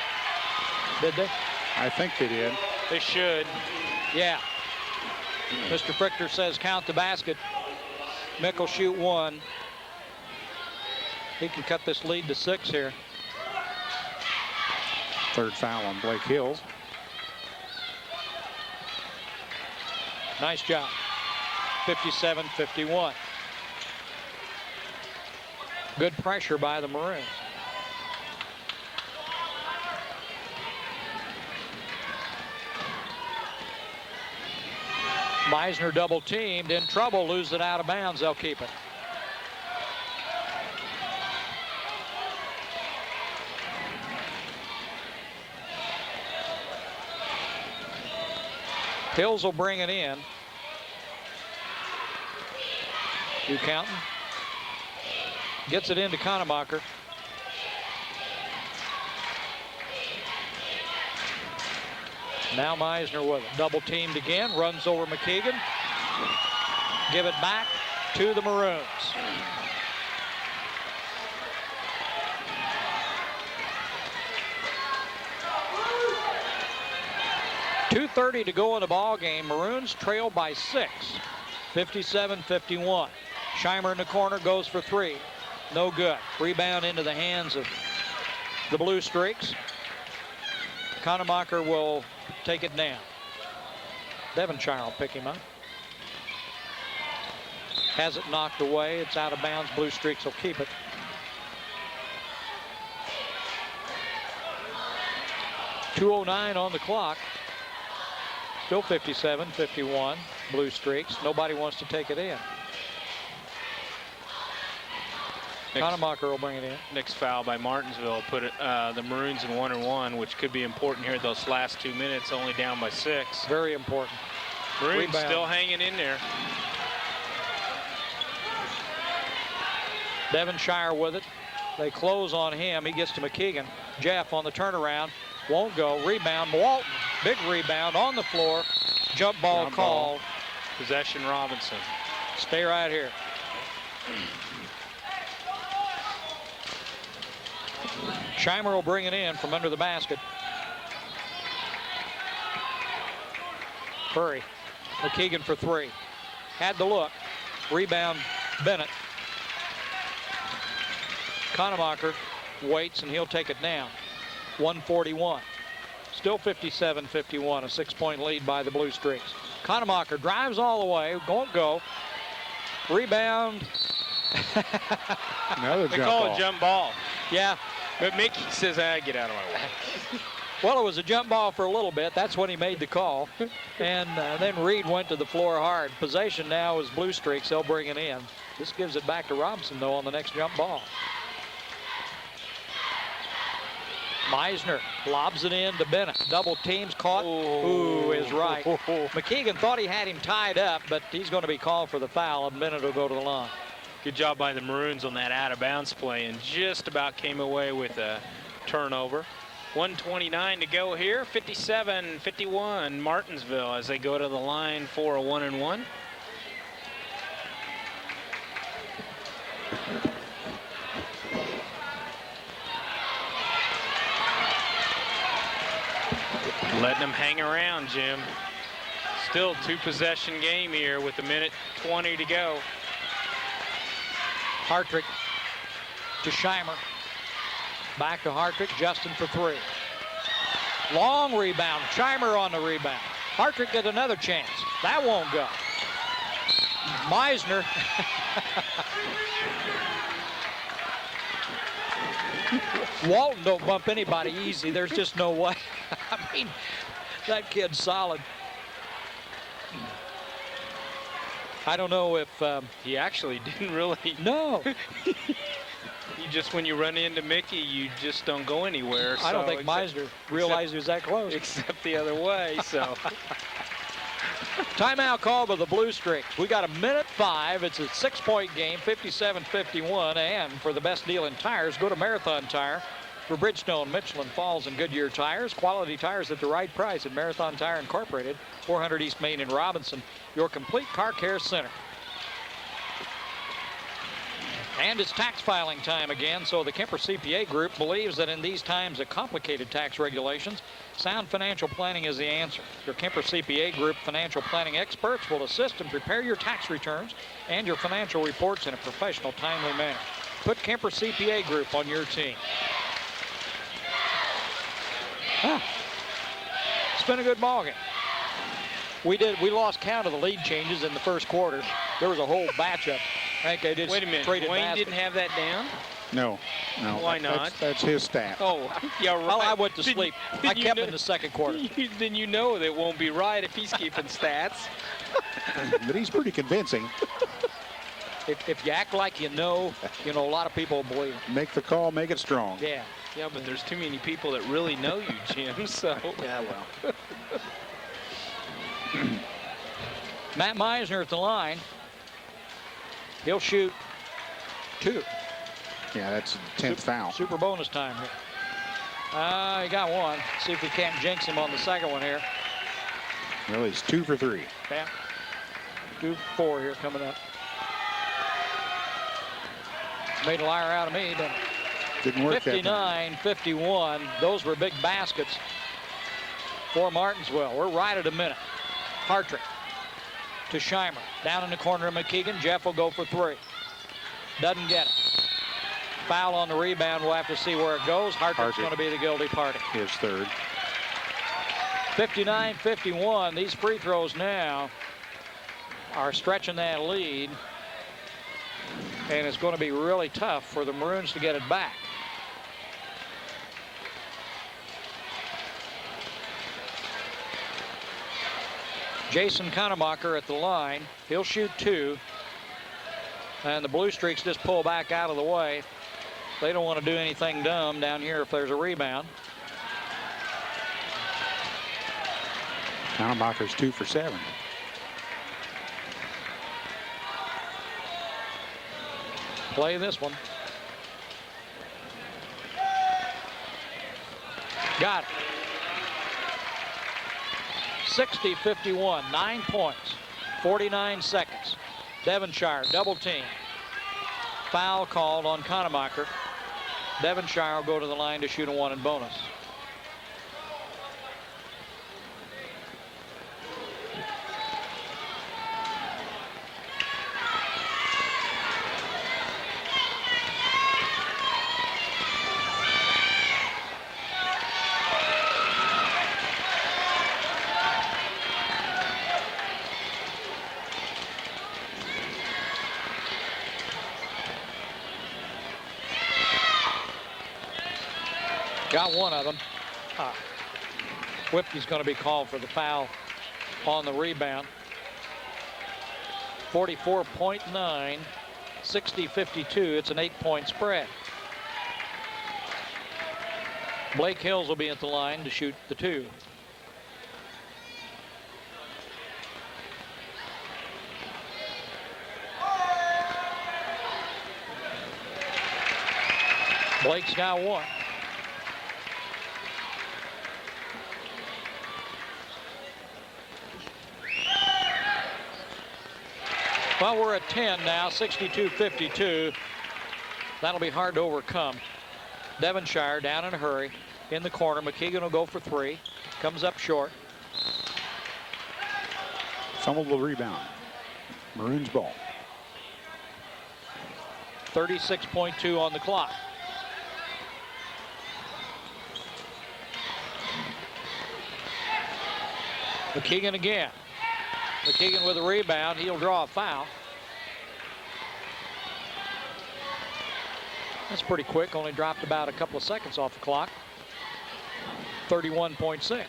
Speaker 1: Did they?
Speaker 2: I think they did.
Speaker 5: They should.
Speaker 1: Yeah. Mr. Frichter says count the basket. Mick will shoot 1. He can cut this lead to 6 here.
Speaker 2: 3rd foul on Blake Hills.
Speaker 1: Nice job. 57-51. Good pressure by the Maroons. Meisner double teamed, in trouble, lose it out of bounds. They'll keep it. Hills will bring it in. You counting? Gets it into Conemacher. Now Meisner with it. Double teamed again. Runs over McKeegan. Give it back to the Maroons. .230 to go in the ball game. Maroons trail by 6. 57-51. Scheimer in the corner goes for 3. No good. Rebound into the hands of the Blue Streaks. Conemacher will take it down. Devonshire will pick him up. Has it knocked away. It's out of bounds. Blue Streaks will keep it. .209 on the clock. Still 57-51. Blue Streaks. Nobody wants to take it in. Conemacher will bring it in.
Speaker 5: Next foul by Martinsville put it, the Maroons in 1-1, which could be important here those last 2 minutes, only down by 6.
Speaker 1: Very important.
Speaker 5: Maroons
Speaker 1: Rebound.
Speaker 5: still hanging in there.
Speaker 1: Devonshire with it. They close on him. He gets to McKeegan. Jeff on the turnaround. Won't go. Rebound. Walton. Big rebound on the floor. Jump ball call.
Speaker 5: Possession Robinson.
Speaker 1: Stay right here. Scheimer will bring it in from under the basket. Curry. McKeegan for 3. Had the look. Rebound Bennett. Conemacher waits and he'll take it down. 141. Still 57-51. A 6-point lead by the Blue Streaks. Conemacher drives all the way. Won't go. Rebound.
Speaker 2: Another
Speaker 5: They
Speaker 2: jump
Speaker 5: call
Speaker 2: ball.
Speaker 5: it jump ball.
Speaker 1: Yeah.
Speaker 5: But Mickey says, get out of my way.
Speaker 1: Well, it was a jump ball for a little bit. That's when he made the call. And then Reed went to the floor hard. Possession now is Blue Streaks. They'll bring it in. This gives it back to Robinson, though, on the next jump ball. Meisner lobs it in to Bennett. Double teams caught. Ooh, is right. McKeegan thought he had him tied up, but he's going to be called for the foul, and Bennett will go to the line.
Speaker 5: Good job by the Maroons on that out-of-bounds play, and just about came away with a turnover. 1:29 to go here. 57-51 Martinsville as they go to the line for a 1-and-1. Letting them hang around, Jim. Still 2-possession game here with 1:20 to go.
Speaker 1: Hartrick to Scheimer. Back to Hartrick. Justin for 3. Long rebound. Scheimer on the rebound. Hartrick gets another chance. That won't go. Meisner. Walton don't bump anybody easy. There's just no way. I mean, that kid's solid. I don't know if
Speaker 5: He actually didn't really.
Speaker 1: no.
Speaker 5: You just, when you run into Mickey, you just don't go anywhere.
Speaker 1: I don't
Speaker 5: so
Speaker 1: think Meisner realized he was that close.
Speaker 5: except the other way. So
Speaker 1: Timeout call by the Blue Streaks. We got 1:05. It's a 6-point game, 57-51. And for the best deal in tires, go to Marathon Tire for Bridgestone, Michelin, Falls, and Goodyear tires. Quality tires at the right price at Marathon Tire Incorporated, 400 East Main in Robinson, your complete car care center. And it's tax filing time again, so the Kemper CPA Group believes that in these times of complicated tax regulations, sound financial planning is the answer. Your Kemper CPA Group financial planning experts will assist and prepare your tax returns and your financial reports in a professional, timely manner. Put Kemper CPA Group on your team. It's been a good ball game. We lost count of the lead changes in the first quarter. There was a whole batch of. I think they did.
Speaker 5: wait a minute.
Speaker 1: traded
Speaker 5: Wayne
Speaker 1: baskets.
Speaker 5: didn't have that down.
Speaker 2: No.
Speaker 5: Why not?
Speaker 2: That's his stat.
Speaker 5: Oh, yeah, right.
Speaker 1: Well, I went to sleep. I
Speaker 5: you
Speaker 1: kept
Speaker 5: know-
Speaker 1: in the second quarter.
Speaker 5: Then you know that won't be right if he's keeping stats.
Speaker 2: But he's pretty convincing.
Speaker 1: If you act like you know, a lot of people will believe it.
Speaker 2: Make the call, make it strong.
Speaker 1: Yeah.
Speaker 5: Yeah, but there's too many people that really know you, Jim. So
Speaker 1: Yeah, well. Matt Meisner at the line. He'll shoot 2.
Speaker 2: Yeah, that's the 10th foul.
Speaker 1: Super bonus time here. He got 1. See if we can't jinx him on the second one here.
Speaker 2: Well, he's 2 for 3.
Speaker 1: Yeah. 2 for 4 here coming up. Made a liar out of me, didn't it?
Speaker 2: Didn't work that time.
Speaker 1: 59-51. Those were big baskets for Martinsville. We're right at a minute. Hartrick to Scheimer. Down in the corner of McKeegan. Jeff will go for 3. Doesn't get it. Foul on the rebound. We'll have to see where it goes. Hartrick's going to be the guilty party.
Speaker 2: His third.
Speaker 1: 59-51. These free throws now are stretching that lead. and it's going to be really tough for the Maroons to get it back. Jason Kanemacher at the line. He'll shoot 2. And the Blue Streaks just pull back out of the way. They don't want to do anything dumb down here if there's a rebound.
Speaker 2: Kanemacher's 2 for 7.
Speaker 1: Play this one. Got it. 60-51, 9 points, 49 seconds. Devonshire double team. Foul called on Kanemacher. Devonshire will go to the line to shoot a 1 and bonus. Got one of them. Whipke's going to be called for the foul on the rebound. 44.9, 60-52. It's an 8-point spread. Blake Hills will be at the line to shoot the 2. Blake's got 1. Well, we're at 10 now, 62-52. That'll be hard to overcome. Devonshire down in a hurry in the corner. McKeegan will go for 3. Comes up short.
Speaker 2: Fumbled the rebound. Maroons ball.
Speaker 1: 36.2 on the clock. McKeegan again. McKeegan with a rebound. He'll draw a foul. That's pretty quick. Only dropped about a couple of seconds off the clock. 31.6.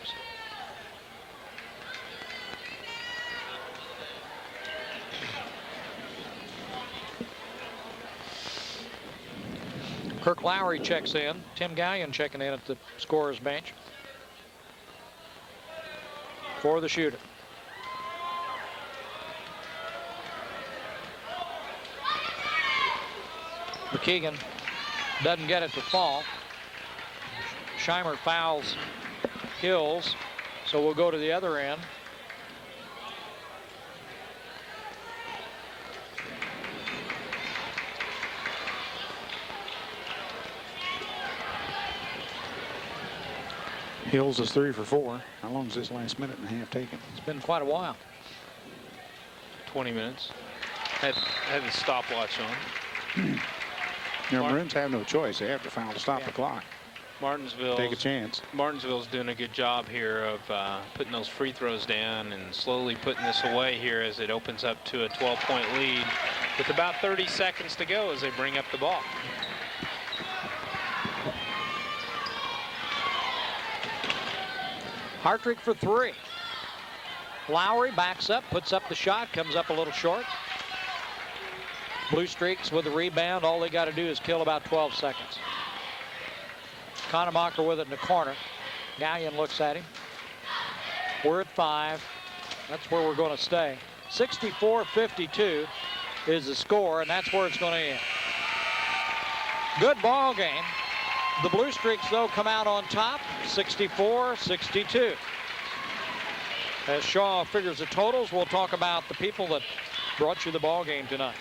Speaker 1: Kirk Lowry checks in. Tim Gallion checking in at the scorer's bench for the shooter. McKeegan doesn't get it to fall. Scheimer fouls Hills, so we'll go to the other end.
Speaker 2: Hills is 3 for 4. How long is this last minute and a half taken?
Speaker 1: It's been quite a while.
Speaker 5: 20 minutes. Had the stopwatch on.
Speaker 2: You know, Maroons have no choice. They have to foul to stop the clock.
Speaker 5: Martinsville.
Speaker 2: Take a chance.
Speaker 5: Martinsville's doing a good job here of putting those free throws down and slowly putting this away here as it opens up to a 12-point lead with about 30 seconds to go as they bring up the ball.
Speaker 1: Hartrick for 3. Lowry backs up, puts up the shot, comes up a little short. Blue Streaks with the rebound. All they got to do is kill about 12 seconds. Kanemacher with it in the corner. Gallion looks at him. We're at 5. That's where we're going to stay. 64-52 is the score, and that's where it's going to end. Good ball game. The Blue Streaks, though, come out on top, 64-62. As Shaw figures the totals, we'll talk about the people that brought you the ball game tonight.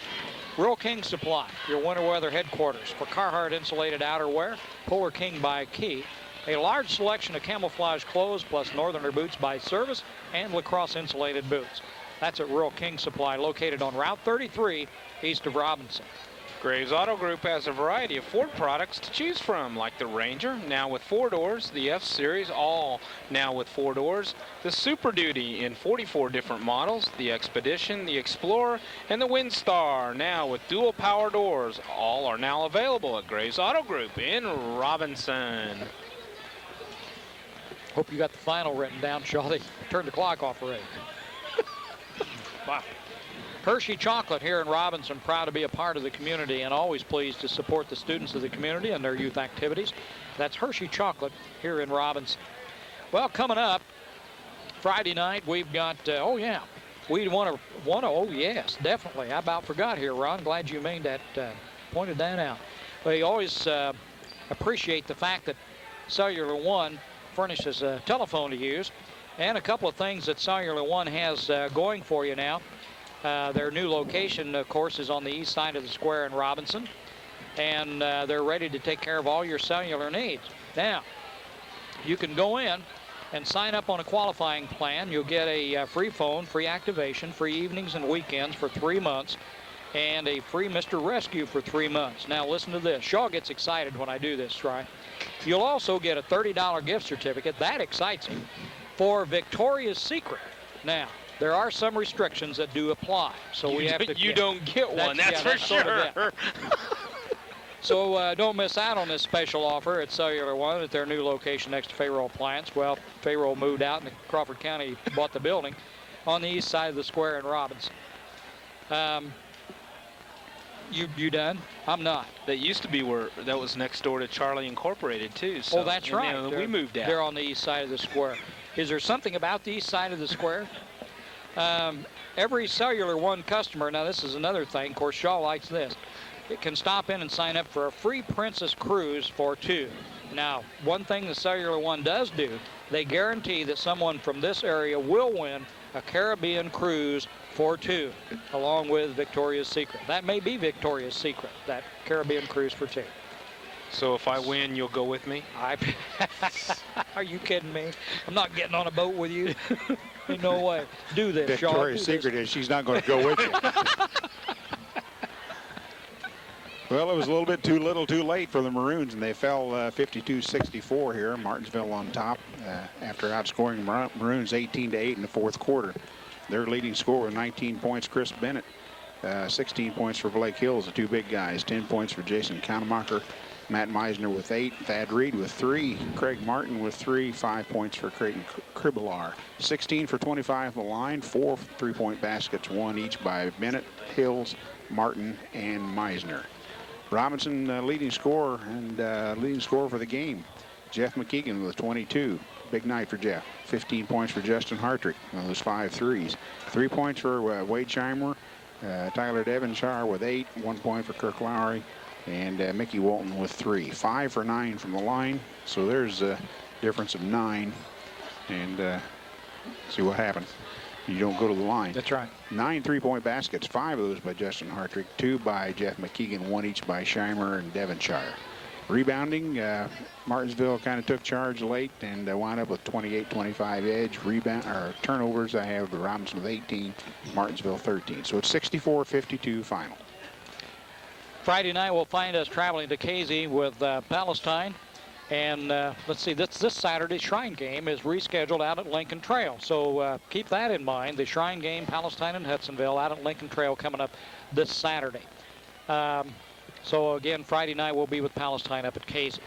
Speaker 1: Rural King Supply, your winter weather headquarters for Carhartt insulated outerwear, Polar King by Key, a large selection of camouflage clothes plus Northerner boots by Service and lacrosse insulated boots. That's at Rural King Supply, located on Route 33 east of Robinson.
Speaker 5: Graves Auto Group has a variety of Ford products to choose from, like the Ranger, now with 4 doors, the F-Series, all now with 4 doors, the Super Duty in 44 different models, the Expedition, the Explorer, and the Windstar, now with dual power doors. All are now available at Graves Auto Group in Robinson.
Speaker 1: Hope you got the final written down, Shaw. They turned the clock off already. Wow. Hershey Chocolate here in Robinson, proud to be a part of the community and always pleased to support the students of the community and their youth activities. That's Hershey Chocolate here in Robinson. Well, coming up Friday night, we've got, oh yeah, we want to, oh yes, definitely. I about forgot here, Ron. Glad you made that, pointed that out. We always appreciate the fact that Cellular One furnishes a telephone to use, and a couple of things that Cellular One has going for you now. Their new location, of course, is on the east side of the square in Robinson, and they're ready to take care of all your cellular needs. Now, you can go in and sign up on a qualifying plan. You'll get a free phone, free activation, free evenings and weekends for 3 months, and a free Mr. Rescue for 3 months. Now, listen to this. Shaw gets excited when I do this, right? You'll also get a $30 gift certificate. That excites him, for Victoria's Secret. Now, there are some restrictions that do apply, so we have to.
Speaker 5: You don't get one, that's for sure.
Speaker 1: So don't miss out on this special offer at Cellular One at their new location next to Fayroll Appliance. Well, Fayroll moved out and Crawford County bought the building on the east side of the square in Robinson. You done? I'm not.
Speaker 5: That used to be where that was next door to Charlie Incorporated too. So,
Speaker 1: oh, that's right.
Speaker 5: You know, we moved out.
Speaker 1: They're on the east side of the square. Is there something about the east side of the square? Every Cellular One customer, now this is another thing, of course Shaw likes this, it can stop in and sign up for a free Princess Cruise for 2. Now, one thing the Cellular One does do, they guarantee that someone from this area will win a Caribbean cruise for 2, along with Victoria's Secret. That may be Victoria's Secret, that Caribbean cruise for 2.
Speaker 5: So if I win, you'll go with me?
Speaker 1: Are you kidding me? I'm not getting on a boat with you. Ain't no way. Do this, Shaw.
Speaker 2: Victoria's Secret is she's not going to go with you. Well, it was a little bit too late for the Maroons, and they fell 52-64 here. Martinsville on top after outscoring Maroons 18-8 in the fourth quarter. Their leading scorer with 19 points, Chris Bennett. 16 points for Blake Hills, the 2 big guys. 10 points for Jason Kanemacher. Matt Meisner with 8, Thad Reed with 3, Craig Martin with 3, 5 points for Creighton Kribelar. 16 for 25 on the line, 4 3-point baskets, 1 each by Bennett, Hills, Martin, and Meisner. Robinson leading scorer and leading scorer for the game, Jeff McKeegan with 22. Big night for Jeff. 15 points for Justin Hartrick on those 5 threes. 3 points for Wade Scheimer. Tyler Devonshire with 8, 1 point for Kirk Lowry, and Mickey Walton with 3. 5 for 9 from the line, so there's a difference of 9, and see what happens. You don't go to the line.
Speaker 1: That's right.
Speaker 2: 9 3-point baskets, 5 of those by Justin Hartrick, 2 by Jeff McKeegan, 1 each by Scheimer and Devonshire. Rebounding, Martinsville kind of took charge late and wound up with 28-25 edge. Rebound or turnovers, I have Robinson with 18, Martinsville 13. So it's 64-52 final.
Speaker 1: Friday night will find us traveling to Casey with Palestine. And let's see, this Saturday's Shrine game is rescheduled out at Lincoln Trail. So keep that in mind. The Shrine game, Palestine and Hudsonville, out at Lincoln Trail coming up this Saturday. So again, Friday night we'll be with Palestine up at Casey.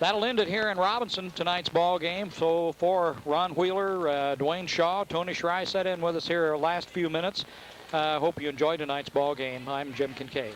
Speaker 1: That'll end it here in Robinson, tonight's ball game. So for Ron Wheeler, Dwayne Shaw, Tony Schrei sat in with us here the last few minutes. Hope you enjoyed tonight's ball game. I'm Jim Kincaid.